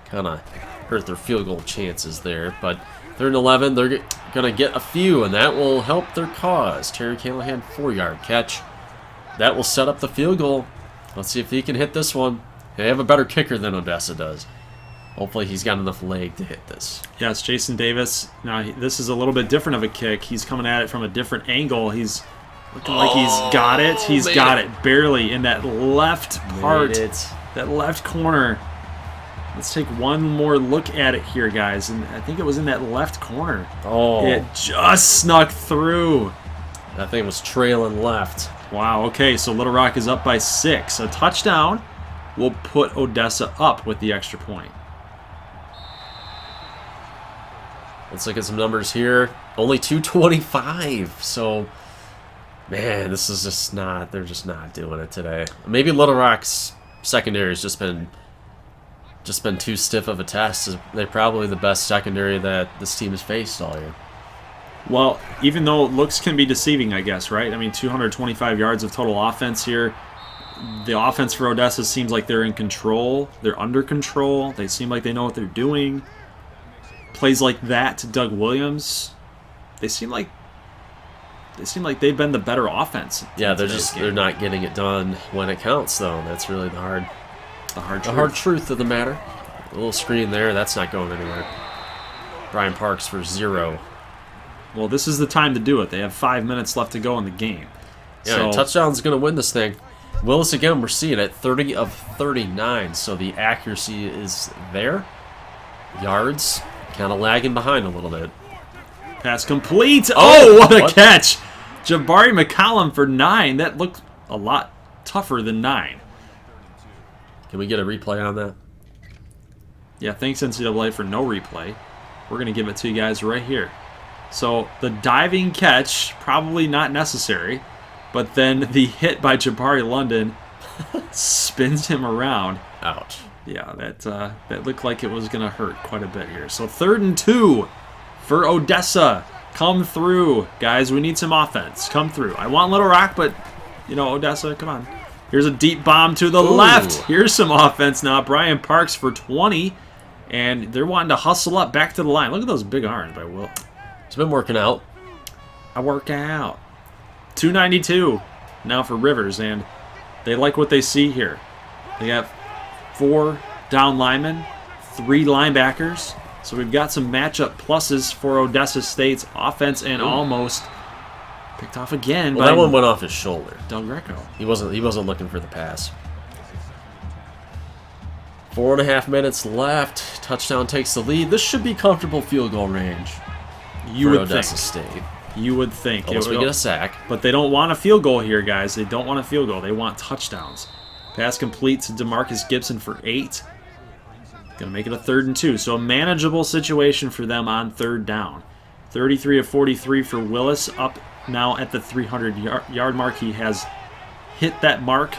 Kind of hurt their field goal chances there, but 3rd and 11, they're going to get a few, and that will help their cause. Terry Callahan, 4-yard catch. That will set up the field goal. Let's see if he can hit this one. They have a better kicker than Odessa does. Hopefully he's got enough leg to hit this. Yes, Jason Davis. Now, this is a little bit different of a kick. He's coming at it from a different angle. He's looking like he's got it. He's got it barely in that left part, that left corner. Let's take one more look at it here, guys. And I think it was in that left corner. Oh. It just snuck through. That thing was trailing left. Wow, okay, so Little Rock is up by 6. A touchdown will put Odessa up with the extra point. Let's look at some numbers here. Only 225. So, man, this is just not, they're just not doing it today. Maybe Little Rock's secondary has just been too stiff of a test. They're probably the best secondary that this team has faced all year. Well, even though looks can be deceiving, I guess, right? I mean, 225 yards of total offense here. The offense for Odessa seems like they're in control. They're under control. They seem like they know what they're doing. Plays like that to Doug Williams, they seem like they've been the better offense. Yeah, they're not getting it done when it counts, though. That's really the hard truth of the matter. A little screen there, that's not going anywhere. Brian Parks for 0. Well, this is the time to do it. They have 5 minutes left to go in the game. Yeah, touchdown's going to win this thing. Willis again, we're seeing it 30 of 39, so the accuracy is there. Yards kind of lagging behind a little bit. Pass complete. Oh, what a catch. Jabari McCollum for 9. That looked a lot tougher than 9. Can we get a replay on that? Yeah, thanks NCAA for no replay. We're going to give it to you guys right here. So the diving catch, probably not necessary, but then the hit by Jabari London spins him around. Ouch. Yeah, that looked like it was going to hurt quite a bit here. So 3rd and 2 for Odessa. Come through. Guys, we need some offense. Come through. I want Little Rock, but, Odessa, come on. Here's a deep bomb to the left. Here's some offense now. Brian Parks for 20. And they're wanting to hustle up back to the line. Look at those big arms by Will. It's been working out. I work out. 292 now for Rivers, and they like what they see here. They got 4 down linemen, 3 linebackers. So we've got some matchup pluses for Odessa State's offense, and almost picked off again. Well, that one went off his shoulder. Del Greco. He wasn't looking for the pass. 4.5 minutes left. Touchdown takes the lead. This should be comfortable field goal range. You would think. Odessa State. You would think. Unless we get a sack. But they don't want a field goal here, guys. They don't want a field goal. They want touchdowns. Pass complete to DeMarcus Gibson for 8. Going to make it a 3rd and 2. So a manageable situation for them on 3rd down. 33 of 43 for Willis. Up now at the 300-yard mark. He has hit that mark.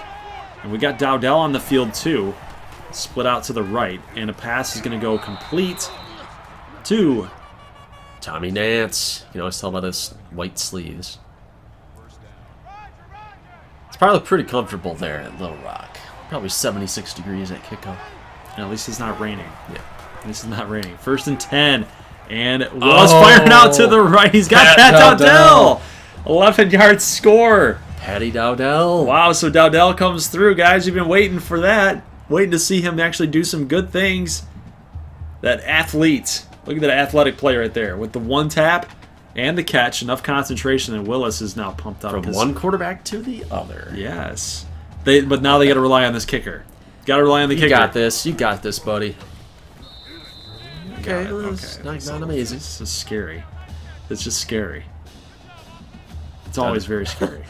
And we got Dowdell on the field too. Split out to the right. And a pass is going to go complete to Tommy Nance. You can always tell by those white sleeves. It's probably pretty comfortable there at Little Rock. Probably 76 degrees at kickoff. And at least it's not raining. Yeah. At least it's not raining. 1st and 10. And Willis firing out to the right. He's got Pat Dowdell. 11-yard score. Patty Dowdell. Wow, so Dowdell comes through, guys. You've been waiting for that. Waiting to see him actually do some good things. That athlete. Look at that athletic play right there. With the one tap and the catch. Enough concentration, and Willis is now pumped up. From one quarterback to the other. Yes. But now they got to rely on this kicker. Got to rely on the kicker. You got this. You got this, buddy. Okay, Okay. not amazing. This is scary. It's just scary. It's always very scary.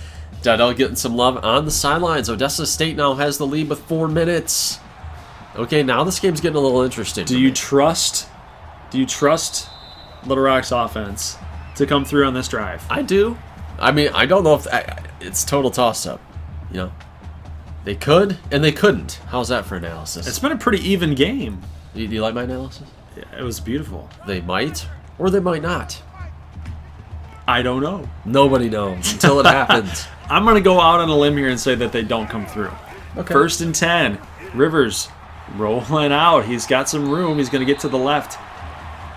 Dowdell getting some love on the sidelines. Odessa State now has the lead with 4 minutes. Okay, now this game's getting a little interesting. Do you trust Little Rock's offense to come through on this drive? I do. I mean, I don't know if it's total toss-up. They could and they couldn't. How's that for analysis? It's been a pretty even game. Do you like my analysis? Yeah, it was beautiful. They might or they might not. I don't know. Nobody knows until it happens. I'm going to go out on a limb here and say that they don't come through. Okay. 1st and 10. Rivers rolling out. He's got some room. He's going to get to the left.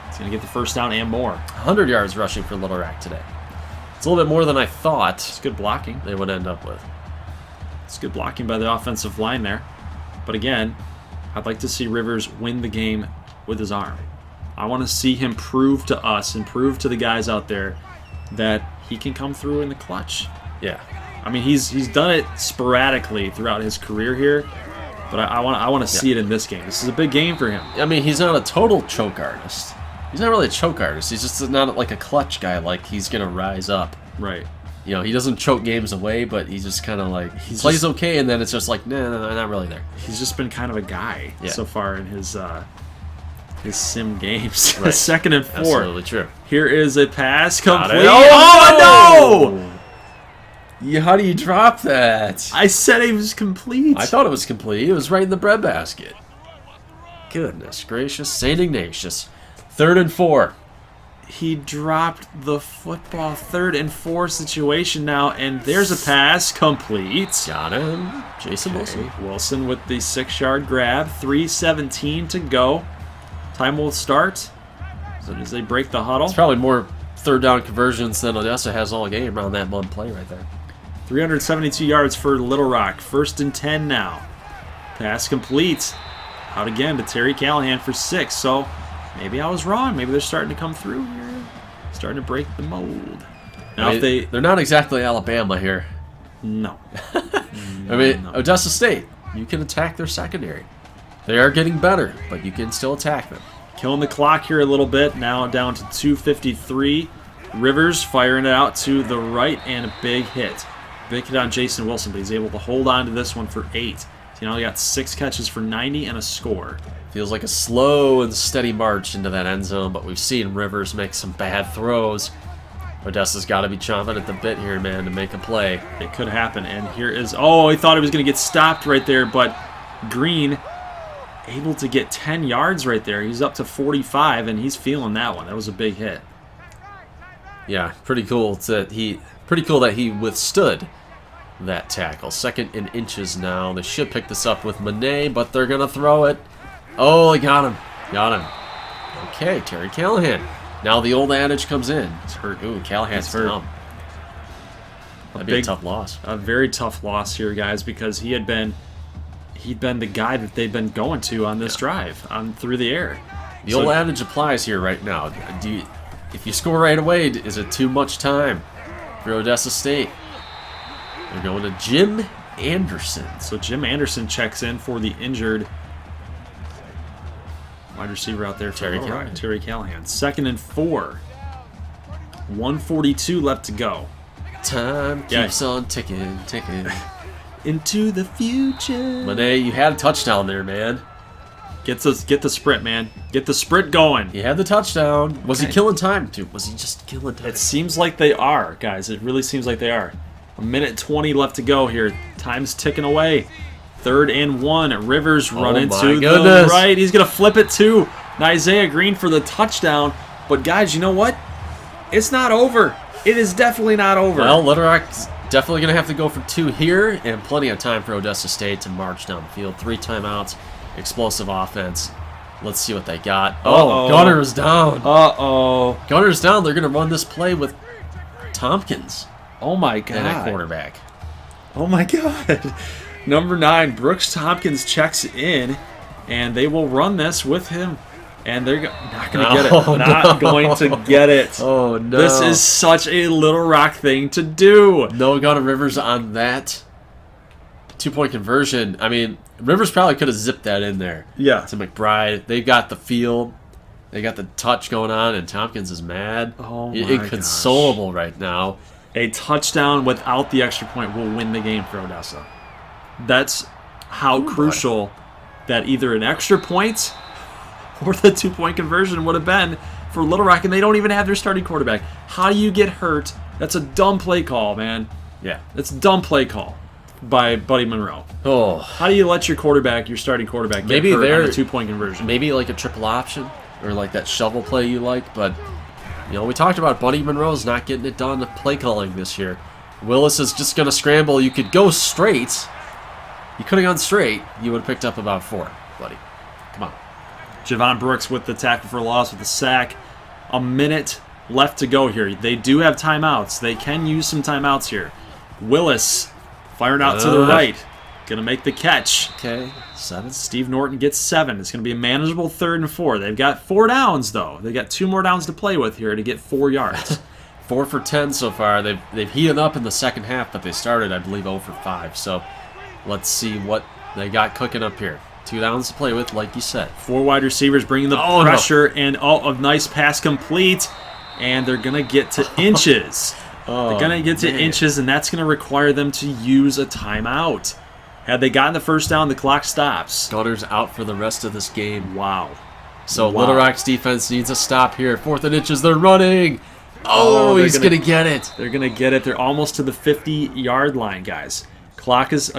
He's going to get the 1st down and more. 100 yards rushing for Little Rock today. It's a little bit more than I thought It's good blocking. they would end up with. It's good blocking by the offensive line there. But again, I'd like to see Rivers win the game with his arm. I want to see him prove to us and prove to the guys out there that he can come through in the clutch. Yeah. I mean, he's done it sporadically throughout his career here, but I want to see it in this game. This is a big game for him. I mean, he's not a total choke artist. He's not really a choke artist. He's just not like a clutch guy. Like he's gonna rise up. Right. He doesn't choke games away, but he's just kind of like he plays okay, and then it's just like no, not really there. He's just been kind of a guy so far in his sim games. Right. 2nd and 4. Absolutely true. Here is a pass complete. Oh no! Yeah, how do you drop that? I said it was complete. I thought it was complete. It was right in the breadbasket. Goodness gracious, St. Ignatius. 3rd and 4. He dropped the football. 3rd and 4 situation now, and there's a pass complete. Got him. Jason Wilson. Wilson with the 6-yard grab. 3:17 to go. Time will start as soon as they break the huddle. It's probably more 3rd down conversions than Odessa has all game around that one play right there. 372 yards for Little Rock. 1st and 10 now. Pass complete. Out again to Terry Callahan for 6. So maybe I was wrong. Maybe they're starting to come through here. Starting to break the mold. Now, they're not exactly Alabama here. No. I mean, Odessa State, you can attack their secondary. They are getting better, but you can still attack them. Killing the clock here a little bit. Now down to 2:53. Rivers firing it out to the right, and a big hit. Big hit on Jason Wilson, but he's able to hold on to this one for 8. He only got 6 catches for 90 and a score. Feels like a slow and steady march into that end zone, but we've seen Rivers make some bad throws. Odessa's got to be chomping at the bit here, man, to make a play. It could happen, and here is... Oh, he thought he was going to get stopped right there, but Green able to get 10 yards right there. He's up to 45, and he's feeling that one. That was a big hit. Yeah, pretty cool that he withstood that tackle. 2nd and inches now. They should pick this up with Monet, but they're going to throw it. Oh, he got him. Got him. Okay, Terry Callahan. Now the old adage comes in. He's hurt. Ooh, Callahan's down. That'd be a tough loss. A very tough loss here, guys, because he'd been the guy that they've been going to on this drive, through the air. The old adage applies here right now. If you score right away, is it too much time for Odessa State? They're going to Jim Anderson. So Jim Anderson checks in for the injured wide receiver out there for Terry Callahan. 2nd and 4. 1:42 left to go. Time keeps on ticking. Into the future. Monet, you had a touchdown there, man. Get the sprint, man. Get the sprint going. He had the touchdown. Was he killing time, too? Was he just killing time? It seems like they are, guys. It really seems like they are. 1:20 left to go here. Time's ticking away. 3rd and 1. Rivers running to the right. He's going to flip it to Isaiah Green for the touchdown. But, guys, you know what? It's not over. It is definitely not over. Well, Little Rock's definitely going to have to go for 2 here, and plenty of time for Odessa State to march down the field. 3 timeouts. Explosive offense. Let's see what they got. Oh, Gunner's down. Uh-oh. Gunner's down. They're going to run this play with Tompkins. Oh, my God. And at quarterback. Oh, my God. Number 9, Brooks Tompkins checks in, and they will run this with him. And they're not going to get it. Not going to get it. Oh, no. This is such a Little Rock thing to do. No Gunner Rivers on that 2-point conversion. I mean, Rivers probably could have zipped that in there. Yeah. To McBride. They've got the feel. They got the touch going on, and Tompkins is mad. Oh, my Inconsolable right now. A touchdown without the extra point will win the game for Odessa. That's how crucial that either an extra point or the 2-point conversion would have been for Little Rock, and they don't even have their starting quarterback. How do you get hurt? That's a dumb play call, man. Yeah. It's a dumb play call by Buddy Monroe. Oh. How do you let your starting quarterback, get hurt on a 2-point conversion? Maybe like a triple option or like that shovel play you like, but we talked about Buddy Monroe's not getting it done play calling this year. Willis is just going to scramble. You could go straight. You could have gone straight. You would have picked up about 4, buddy. Come on. Javon Brooks with the tackle for loss with the sack. A minute left to go here. They do have timeouts. They can use some timeouts here. Willis firing out to the right. Going to make the catch. Okay, 7. Steve Norton gets 7. It's going to be a manageable 3rd and 4. They've got 4 downs, though. They got 2 more downs to play with here to get 4 yards. 4 for 10 so far. They've heated up in the second half, but they started, I believe, 0 for 5. So let's see what they got cooking up here. 2 downs to play with, like you said. 4 wide receivers bringing the pressure, and a nice pass complete. And they're going to get to inches. They're going to get to inches, and that's going to require them to use a timeout. Had they gotten the first down, the clock stops. Gunner's out for the rest of this game. Wow. So Little Rock's defense needs a stop here. 4th and inches, they're running. Oh, he's going to get it. They're going to get it. They're almost to the 50-yard line, guys. Clock is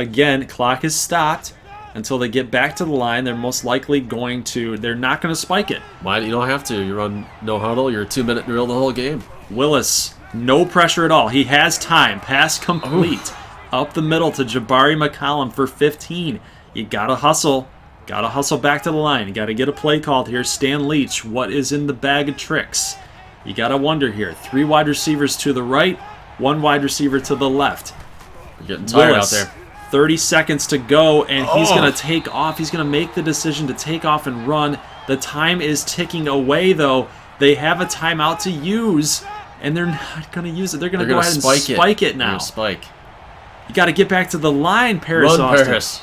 stopped until they get back to the line. They're most likely they're not going to spike it. Why? You don't have to. You run no huddle. You're a 2-minute drill the whole game. Willis, no pressure at all. He has time. Pass complete. Oof. Up the middle to Jabari McCollum for 15. You got to hustle. Got to hustle back to the line. You got to get a play called here. Stan Leach, what is in the bag of tricks? You got to wonder here. 3 wide receivers to the right, 1 wide receiver to the left. You're getting tired Willis, out there. 30 seconds to go, and he's going to take off. He's going to make the decision to take off and run. The time is ticking away, though. They have a timeout to use, and they're not going to use it. They're going to go ahead and spike it now. Spike. You got to get back to the line, Paris Run, Austin. Paris.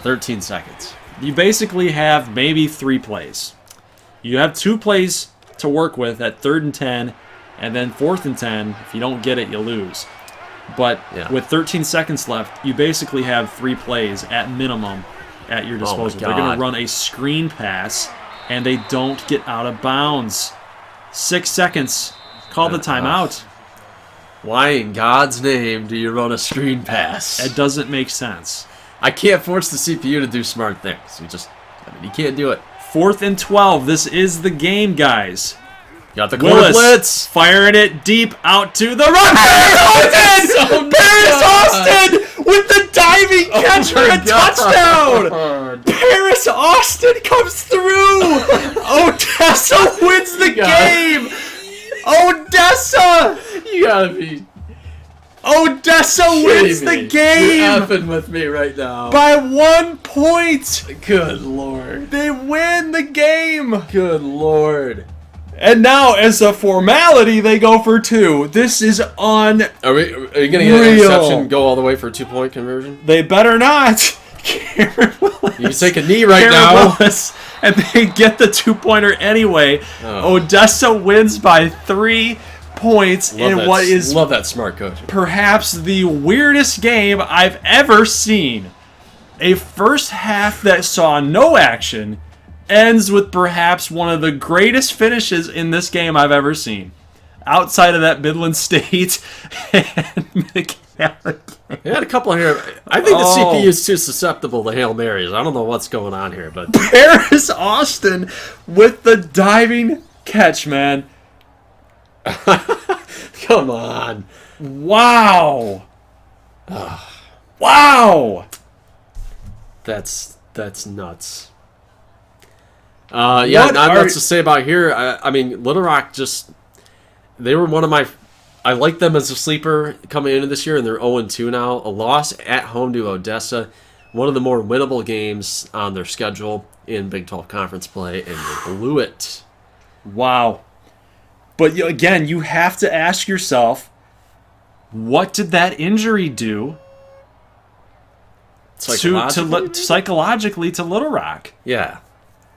13 seconds. You basically have maybe 3 plays. You have 2 plays to work with at 3rd and 10, and then 4th and 10. If you don't get it, you lose. But with 13 seconds left, you basically have 3 plays at minimum at your disposal. They're going to run a screen pass, and they don't get out of bounds. 6 seconds. Call the timeout. Why in God's name do you run a screen pass? It doesn't make sense. I can't force the CPU to do smart things. You can't do it. 4th and 12. This is the game, guys. Got the corner Willis blitz. firing it deep out to the run. Paris Austin with the diving catch for a touchdown. Paris Austin comes through. Odessa wins the game. Odessa. You gotta be Odessa wins the game. You're effing with me right now. By 1 point. Good Lord. They win the game. Good Lord. And now, as a formality, they go for 2. This is unreal. Are you going to get an interception and go all the way for a 2-point conversion? They better not. Cameron Willis. You take a knee right now. Willis, and they get the 2-pointer anyway. Odessa wins by 3 points in what is love that smart coach. Perhaps the weirdest game I've ever seen. A first half that saw no action ends with perhaps one of the greatest finishes in this game I've ever seen. Outside of that Midland State and McAllen. They had a couple here. I think the CPU is too susceptible to Hail Marys. I don't know what's going on here, but Paris Austin with the diving catch, man. Come on. Wow. Wow. That's nuts. Not much to say about here. I mean, Little Rock they were one of my. I like them as a sleeper coming into this year, and they're 0-2 now. A loss at home to Odessa, one of the more winnable games on their schedule in Big 12 conference play, and they blew it. Wow. But again, you have to ask yourself, what did that injury do psychologically to Little Rock? Yeah.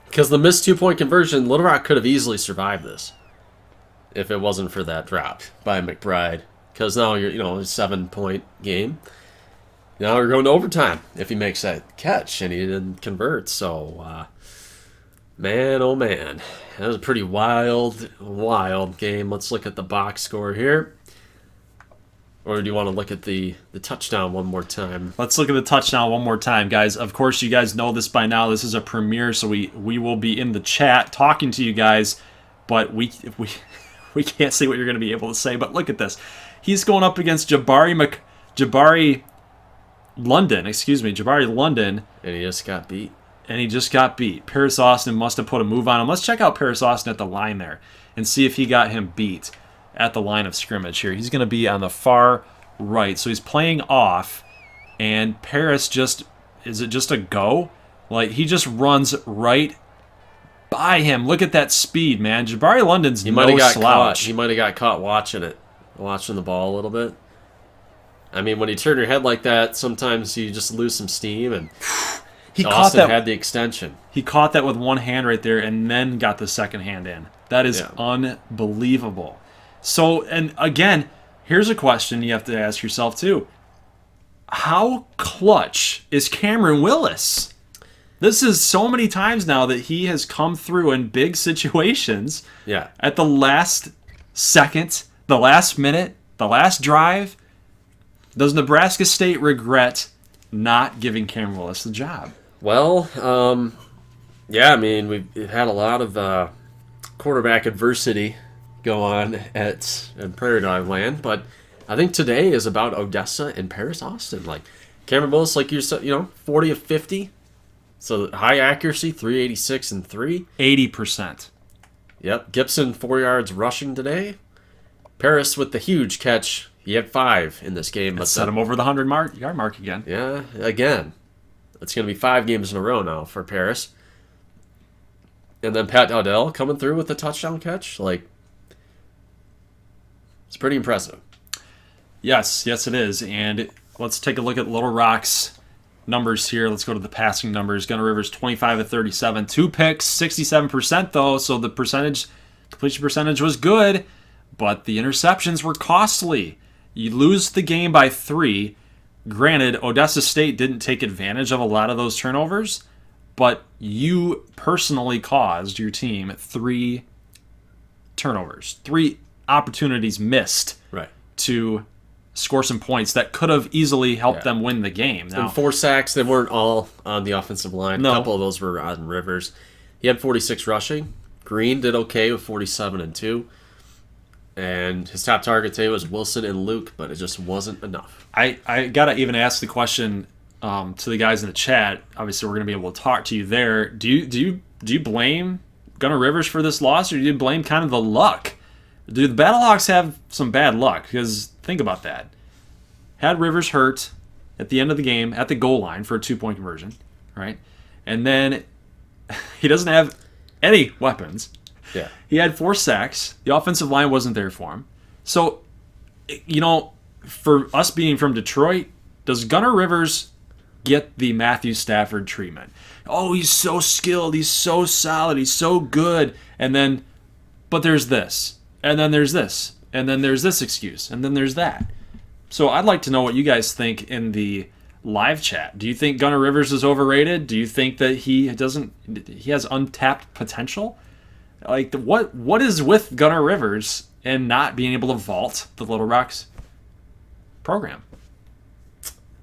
Because the missed 2-point conversion, Little Rock could have easily survived this if it wasn't for that drop by McBride. Because now you're, a 7-point game. Now we're going to overtime if he makes that catch and he didn't convert. So, man, oh man, that was a pretty wild game. Let's look at the box score here. Or do you want to look at the touchdown one more time? Let's look at the touchdown one more time, guys. Of course, you guys know this by now. This is a premiere, so we will be in the chat talking to you guys, but we can't say what you're going to be able to say. But look at this. He's going up against Jabari London. And he just got beat. Paris Austin must have put a move on him. Let's check out Paris Austin at the line there and see if he got him beat at the line of scrimmage here. He's going to be on the far right. So he's playing off, and Paris is it just a go? Like, he just runs right by him. Look at that speed, man. Jabari London's no slouch. He might have got caught watching the ball a little bit. I mean, when you turn your head like that, sometimes you just lose some steam, and Austin had the extension. He caught that with one hand right there and then got the second hand in. That is unbelievable. So, and again, here's a question you have to ask yourself too. How clutch is Cameron Willis? This is so many times now that he has come through in big situations. Yeah. At the last second, the last minute, the last drive. Does Nebraska State regret not giving Cameron Willis the job? Well, I mean, we've had a lot of quarterback adversity go on at Prairie Dog Land, but I think today is about Odessa and Paris Austin. Like, Cameron Willis, like you said, 40 of 50. So high accuracy, 386 and 3. 80%. Yep. Gibson, 4 yards rushing today. Paris with the huge catch. He had 5 in this game. Let's set him over the 100-yard mark again. Yeah, again. It's going to be 5 games in a row now for Paris. And then Pat Dowdell coming through with the touchdown catch. Like, it's pretty impressive. Yes, it is. And let's take a look at Little Rock's numbers here. Let's go to the passing numbers. Gunner Rivers, 25 of 37. 2 picks, 67% though, so the completion percentage was good, but the interceptions were costly. You lose the game by 3. Granted, Odessa State didn't take advantage of a lot of those turnovers, but you personally caused your team 3 turnovers, 3 opportunities missed to score some points that could have easily helped them win the game. Now, and 4 sacks, they weren't all on the offensive line. No. A couple of those were on Rivers. He had 46 rushing. Green did okay with 47 and 2. And his top target today was Wilson and Luke, but it just wasn't enough. I got to even ask the question to the guys in the chat. Obviously, we're going to be able to talk to you there. Do you blame Gunner Rivers for this loss, or do you blame kind of the luck? Do the Battlehawks have some bad luck? Because think about that. Had Rivers hurt at the end of the game at the goal line for a 2-point conversion, right? And then he doesn't have any weapons. Yeah. He had 4 sacks. The offensive line wasn't there for him. So, for us being from Detroit, does Gunner Rivers get the Matthew Stafford treatment? Oh, he's so skilled. He's so solid. He's so good. But there's this. And then there's this. And then there's this excuse. And then there's that. So I'd like to know what you guys think in the live chat. Do you think Gunner Rivers is overrated? Do you think that he has untapped potential? Like, what is with Gunner Rivers and not being able to vault the Little Rocks program?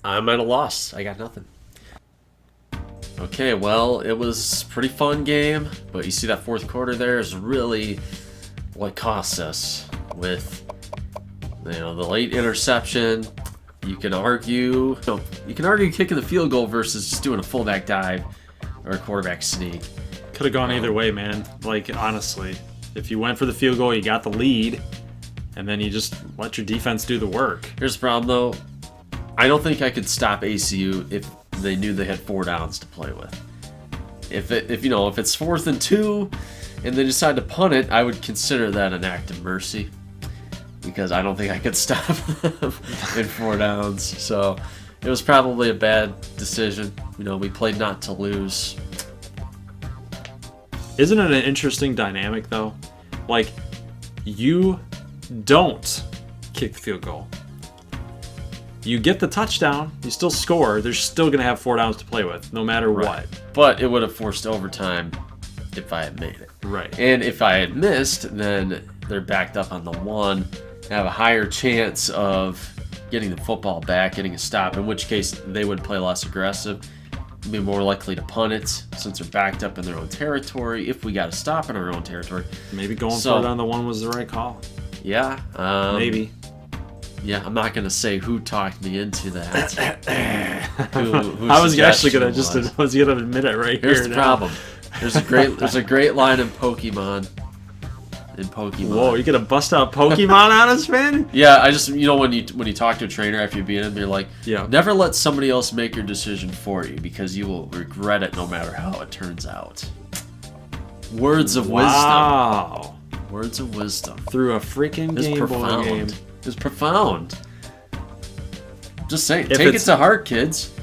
I'm at a loss. I got nothing. Okay, well, it was a pretty fun game, but you see that fourth quarter there is really what cost us with the late interception. You can argue kicking the field goal versus just doing a fullback dive or a quarterback sneak. Could have gone either way, man. Like, honestly, if you went for the field goal, you got the lead, and then you just let your defense do the work. Here's the problem, though. I don't think I could stop ACU if they knew they had 4 downs to play with. If it's 4th and 2, and they decide to punt it, I would consider that an act of mercy, because I don't think I could stop them in 4 downs. So it was probably a bad decision. We played not to lose. Isn't it an interesting dynamic, though? Like, you don't kick the field goal. You get the touchdown, you still score, they're still going to have 4 downs to play with, no matter what. But it would have forced overtime if I had made it. Right. And if I had missed, then they're backed up on the 1, have a higher chance of getting the football back, getting a stop, in which case they would play less aggressive, be more likely to punt it since they're backed up in their own territory if we got to stop in our own territory. Maybe going for it on the 1 was the right call. Yeah. Maybe. Yeah, I'm not going to say who talked me into that. I was actually going to admit it right here. Here's the problem. There's a great line in Pokemon. Whoa, you gonna bust out Pokemon on us, man? Yeah, I just when you talk to a trainer after you beat him, you're like, never let somebody else make your decision for you, because you will regret it no matter how it turns out. Words of wisdom. Wow. Words of wisdom. Through a freaking Game Boy game. It's profound. Just saying, take it to heart, kids.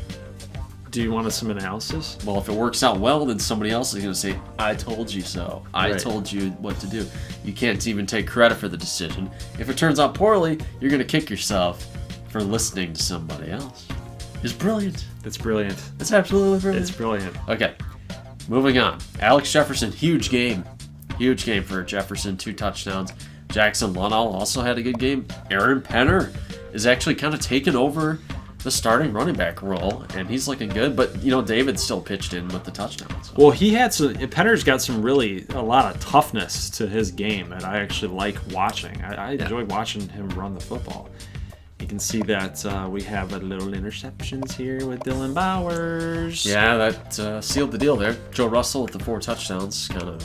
Do you want some analysis? Well, if it works out well, then somebody else is going to say, I told you so. I told you what to do. You can't even take credit for the decision. If it turns out poorly, you're going to kick yourself for listening to somebody else. It's brilliant. It's brilliant. It's absolutely brilliant. It's brilliant. Okay, moving on. Alex Jefferson, huge game. Huge game for Jefferson, 2 touchdowns. Jackson Lunnell also had a good game. Aaron Penner is actually kind of taken over the starting running back role, and he's looking good, but David still pitched in with the touchdowns. So. Well, Penner's got a lot of toughness to his game that I actually like watching. I enjoy watching him run the football. You can see that we have a little interceptions here with Dylan Bowers. Yeah, that sealed the deal there. Joe Russell with the 4 touchdowns kind of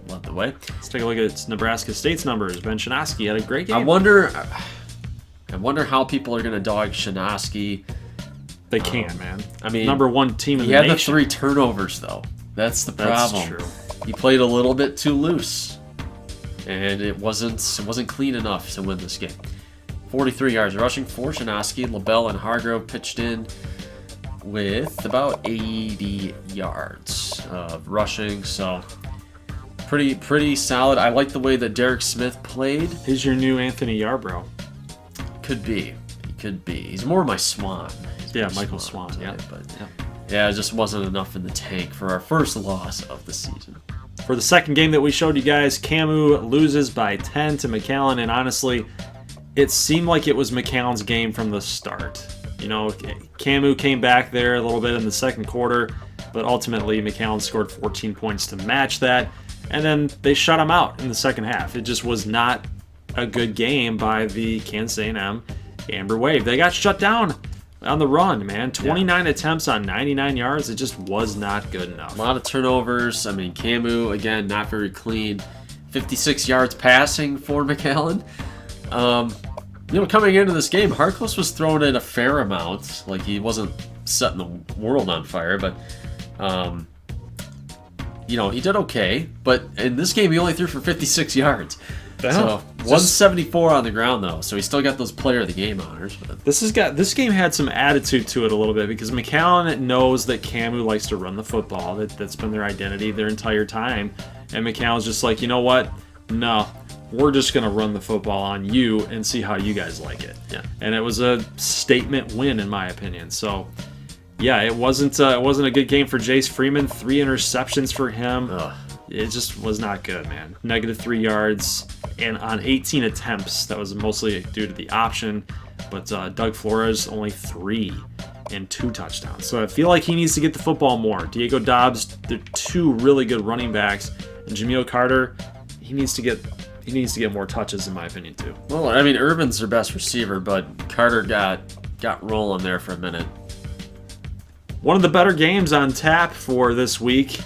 led the way. Let's take a look at Nebraska State's numbers. Ben Shinosky had a great game. I wonder how people are going to dog Shinosky. They can, man. I mean, number 1 team in the nation. nation. He had the 3 turnovers, though. That's the problem. That's true. He played a little bit too loose, and it wasn't clean enough to win this game. 43 yards rushing for Shanoski. LaBelle and Hargrove pitched in with about 80 yards of rushing, so pretty solid. I like the way that Derek Smith played. He's your new Anthony Yarbrough. Could be. He could be. He's more my Swan. Michael Swan. Yeah, but yeah, it just wasn't enough in the tank for our first loss of the season. For the second game that we showed you guys, Camu loses by 10 to McAllen, and honestly, it seemed like it was McAllen's game from the start. You know, Camu came back there a little bit in the second quarter, but ultimately McAllen scored 14 points to match that, and then they shut him out in the second half. It just was not a good game by the Kansas A&M Amber Wave. They got shut down on the run, man. 29 attempts on 99 yards. It just was not good enough. A lot of turnovers. I mean, Camu, again, not very clean. 56 yards passing for McAllen. Coming into this game, Harkless was throwing in a fair amount. Like, he wasn't setting the world on fire, but, he did okay. But in this game, he only threw for 56 yards. So 174 on the ground, though. So he still got those player of the game honors. But this game had some attitude to it a little bit because McAllen knows that Camu likes to run the football. That's been their identity their entire time. And McAllen's just like, you know what? No, we're just going to run the football on you and see how you guys like it. Yeah. And it was a statement win, in my opinion. So, yeah, it wasn't a good game for Jace Freeman. 3 interceptions for him. Ugh. It just was not good, man. -3 yards, and on 18 attempts, that was mostly due to the option. But Doug Flores, only 3 and 2 touchdowns. So I feel like he needs to get the football more. Diego Dobbs, they're 2 really good running backs. And Jameel Carter, he needs to get more touches, in my opinion, too. Well, I mean, Urban's their best receiver, but Carter got rolling there for a minute. One of the better games on tap for this week,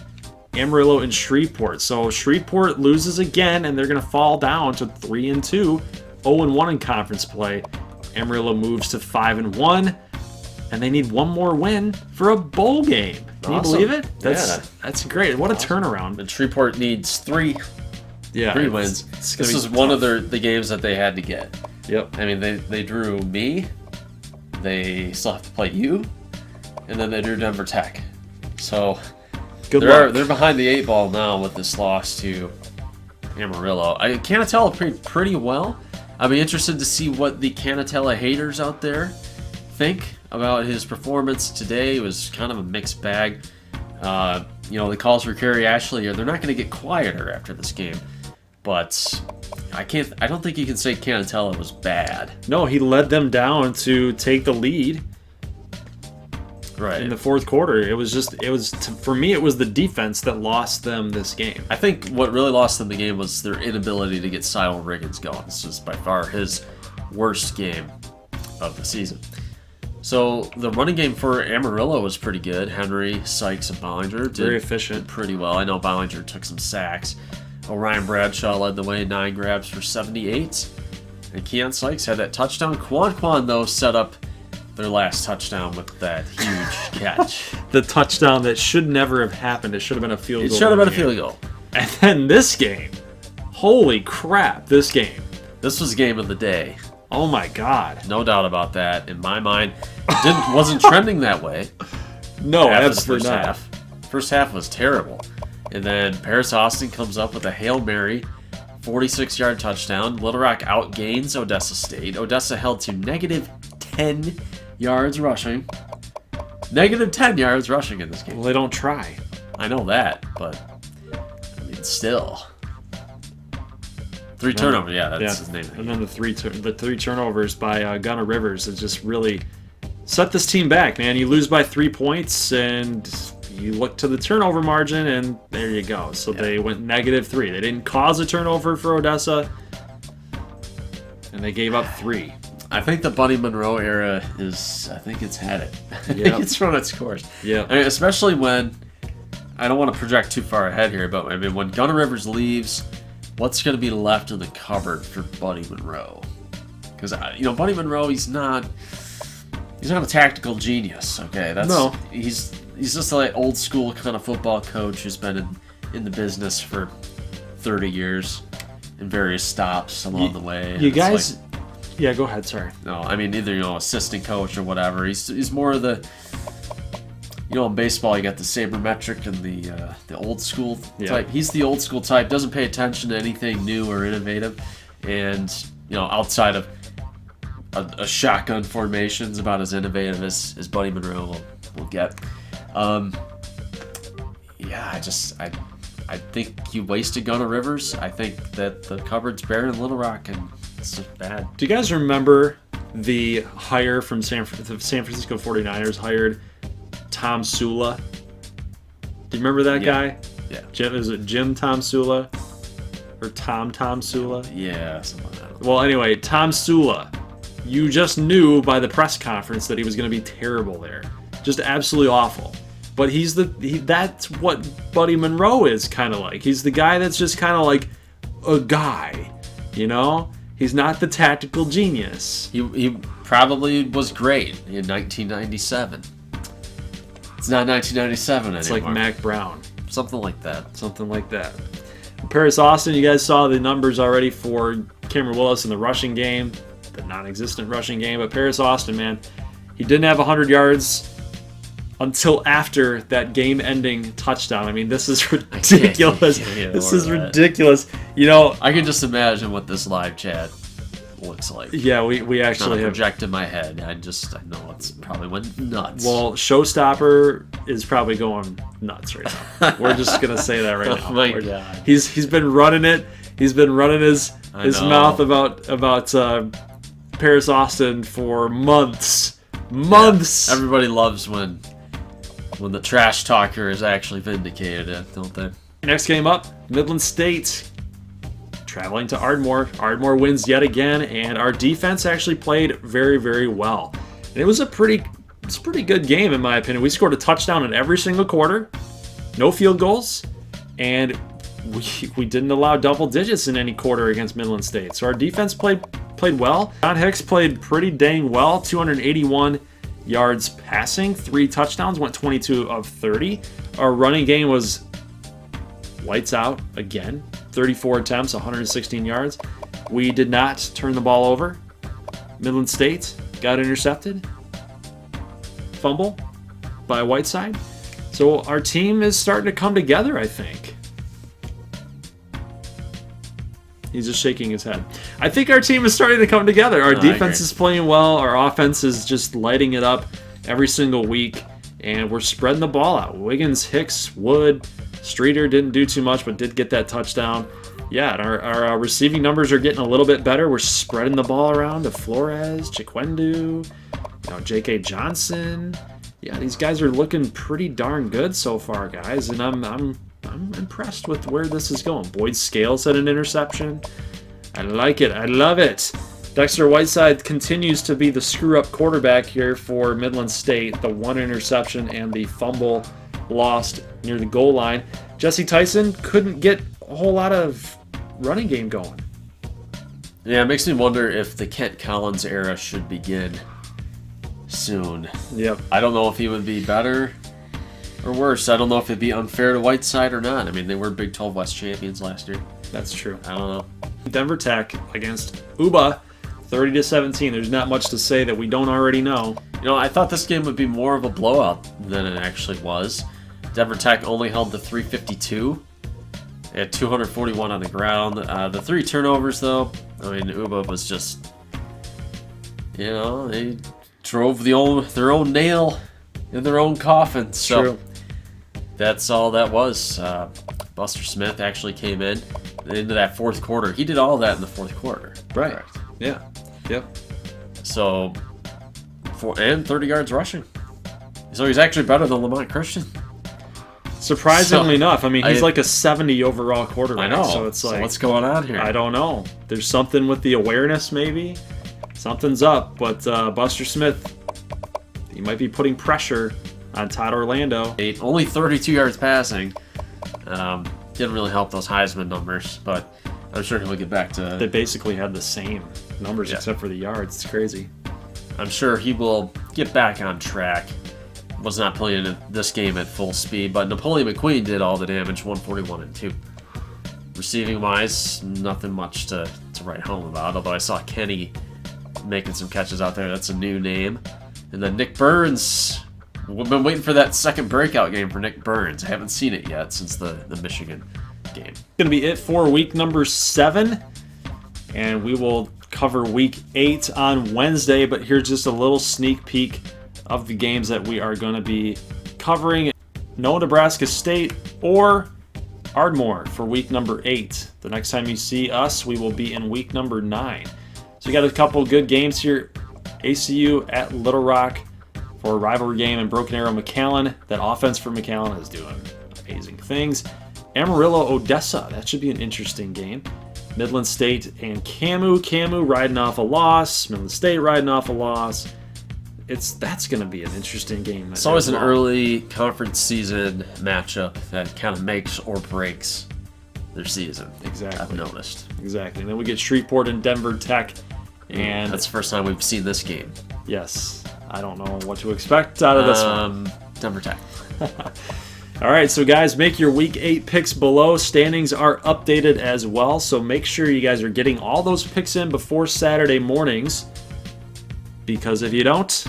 Amarillo and Shreveport. So Shreveport loses again, and they're going to fall down to 3-2, 0-1 in conference play. Amarillo moves to 5-1, and they need one more win for a bowl game. Can you believe it? That's great. What a turnaround. And Shreveport needs 3 wins. This is one of the games that they had to get. Yep. I mean, they drew me. They still have to play you, and then they drew Denver Tech. So they're behind the 8 ball now with this loss to Amarillo. I Canatella played pretty well. I'd be interested to see what the Canatella haters out there think about his performance today. It was kind of a mixed bag. The calls for Kerry Ashley they're not going to get quieter after this game. But I don't think you can say Canatella was bad. No, he led them down to take the lead. Right. In the fourth quarter. For me, it was the defense that lost them this game. I think what really lost them the game was their inability to get Cyril Riggins going. This is by far his worst game of the season. So the running game for Amarillo was pretty good. Henry, Sykes, and Bollinger did very efficient. Pretty well. I know Bollinger took some sacks. Orion Bradshaw led the way, 9 grabs for 78. And Keon Sykes had that touchdown. Quan, though, set up their last touchdown with that huge catch. The touchdown that should never have happened. It should have been a field goal. It should have been a field goal. And then this game. Holy crap, this game. This was game of the day. Oh my God. No doubt about that. In my mind, it wasn't trending that way. No, absolutely not. Half. First half was terrible. And then Paris Austin comes up with a Hail Mary, 46-yard touchdown. Little Rock outgains Odessa State. Odessa held to -10 yards rushing. -10 yards rushing in this game. Well, they don't try. I know that, but I mean, still. 3 turnovers, that's his name. And then the three turnovers by Gunnar Rivers has just really set this team back, man. You lose by 3 points, and you look to the turnover margin, and there you go. So they went -3. They didn't cause a turnover for Odessa, and they gave up 3. I think the Buddy Monroe era it's had it. I think it's run its course. Yeah. I mean, especially when, I don't want to project too far ahead here, but I mean, when Gunnar Rivers leaves, what's going to be left in the cupboard for Buddy Monroe? Because, Buddy Monroe, he's not a tactical genius, okay? He's just like old school kind of football coach who's been in the business for 30 years in various stops along the way. Yeah, go ahead. Sorry. No, I mean either assistant coach or whatever. He's more of the in baseball you got the sabermetric and the old school type. He's the old school type. Doesn't pay attention to anything new or innovative, and outside of a shotgun formation is about as innovative as Buddy Monroe will get. I think you wasted Gunnar Rivers. I think that the cupboard's bare in Little Rock, and it's just bad. Do you guys remember the hire from the San Francisco 49ers hired Tom Sula? Do you remember that guy? Yeah. Is it Jim Tom Sula? Or Tom Sula? Yeah, something like that. Well, anyway, Tom Sula. You just knew by the press conference that he was going to be terrible there. Just absolutely awful. But that's what Buddy Monroe is kind of like. He's the guy that's just kind of like a guy, He's not the tactical genius. He probably was great in 1997. It's not 1997 anymore. It's like Mac Brown. Something like that. Something like that. Paris Austin, you guys saw the numbers already for Cameron Willis in the rushing game, the non-existent rushing game. But Paris Austin, man, he didn't have 100 yards until after that game-ending touchdown. I mean, this is ridiculous. This is ridiculous. I can just imagine what this live chat looks like. Yeah, we actually have project in my head. I know it's probably went nuts. Well, Showstopper is probably going nuts right now. We're just gonna say that right now. Oh my God. He's been running it. He's been running his mouth about Paris Austin for months. Months. Yeah. Everybody loves when the trash talker is actually vindicated, don't they? Next game up, Midland State traveling to Ardmore. Ardmore wins yet again, and our defense actually played very, very well. And it was a pretty good game in my opinion. We scored a touchdown in every single quarter, no field goals, and we didn't allow double digits in any quarter against Midland State. So our defense played well. John Hicks played pretty dang well, 281 yards passing, 3 touchdowns, went 22 of 30. Our running game was lights out again, 34 attempts, 116 yards. We did not turn the ball over. Midland State got intercepted. Fumble by Whiteside. So our team is starting to come together, I think. He's just shaking his head. I think our team is starting to come together. Our defense is playing well. Our offense is just lighting it up every single week. And we're spreading the ball out. Wiggins, Hicks, Wood, Streeter didn't do too much, but did get that touchdown. Yeah, and our receiving numbers are getting a little bit better. We're spreading the ball around to Flores, Chiquendu, J.K. Johnson. Yeah, these guys are looking pretty darn good so far, guys. And I'm impressed with where this is going. Boyd Scales had an interception. I like it. I love it. Dexter Whiteside continues to be the screw-up quarterback here for Midland State. The 1 interception and the fumble lost near the goal line. Jesse Tyson couldn't get a whole lot of running game going. Yeah, it makes me wonder if the Kent Collins era should begin soon. Yep. I don't know if he would be better or worse. I don't know if it'd be unfair to Whiteside or not. I mean, they were Big 12 West champions last year. That's true. I don't know. Denver Tech against Uba, 30-17. There's not much to say that we don't already know. I thought this game would be more of a blowout than it actually was. Denver Tech only held to 352. They had 241 on the ground. The 3 turnovers, though, Uba was just, they drove their own nail in their own coffin. So True. That's all that was. Buster Smith actually came in into that fourth quarter. He did all that in the fourth quarter. Right. Correct. Yeah. Yep. So, 30 yards rushing. So he's actually better than Lamont Christian. Surprisingly enough, he's like a 70 overall quarterback. I know. So it's like, what's going on here? I don't know. There's something with the awareness, maybe. Something's up. But Buster Smith, he might be putting pressure on Todd Orlando. Only 32 yards passing. Didn't really help those Heisman numbers, but I'm sure he'll get back to... They basically had the same numbers except for the yards. It's crazy. I'm sure he will get back on track. Was not playing this game at full speed, but Napoleon McQueen did all the damage, 141-2. Receiving wise, nothing much to write home about, although I saw Kenny making some catches out there. That's a new name. And then Nick Burns. We've been waiting for that second breakout game for Nick Burns. I haven't seen it yet since the Michigan game. Going to be it for week number 7. And we will cover week 8 on Wednesday. But here's just a little sneak peek of the games that we are going to be covering. No Nebraska State or Ardmore for week number 8. The next time you see us, we will be in week number 9. So you got a couple good games here. ACU at Little Rock for a rivalry game, and Broken Arrow McAllen. That offense for McAllen is doing amazing things. Amarillo Odessa, that should be an interesting game. Midland State and Camu riding off a loss. Midland State riding off a loss. That's going to be an interesting game. It's always an early conference season matchup that kind of makes or breaks their season. Exactly. I've noticed. Exactly. And then we get Shreveport and Denver Tech. And that's the first time we've seen this game. Yes. I don't know what to expect out of this one. Denver Tech. All right, so guys, make your Week 8 picks below. Standings are updated as well, so make sure you guys are getting all those picks in before Saturday mornings, because if you don't,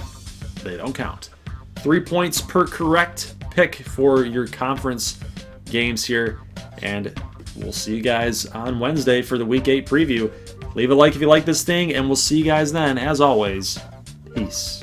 they don't count. 3 points per correct pick for your conference games here, and we'll see you guys on Wednesday for the Week 8 preview. Leave a like if you like this thing, and we'll see you guys then. As always, peace.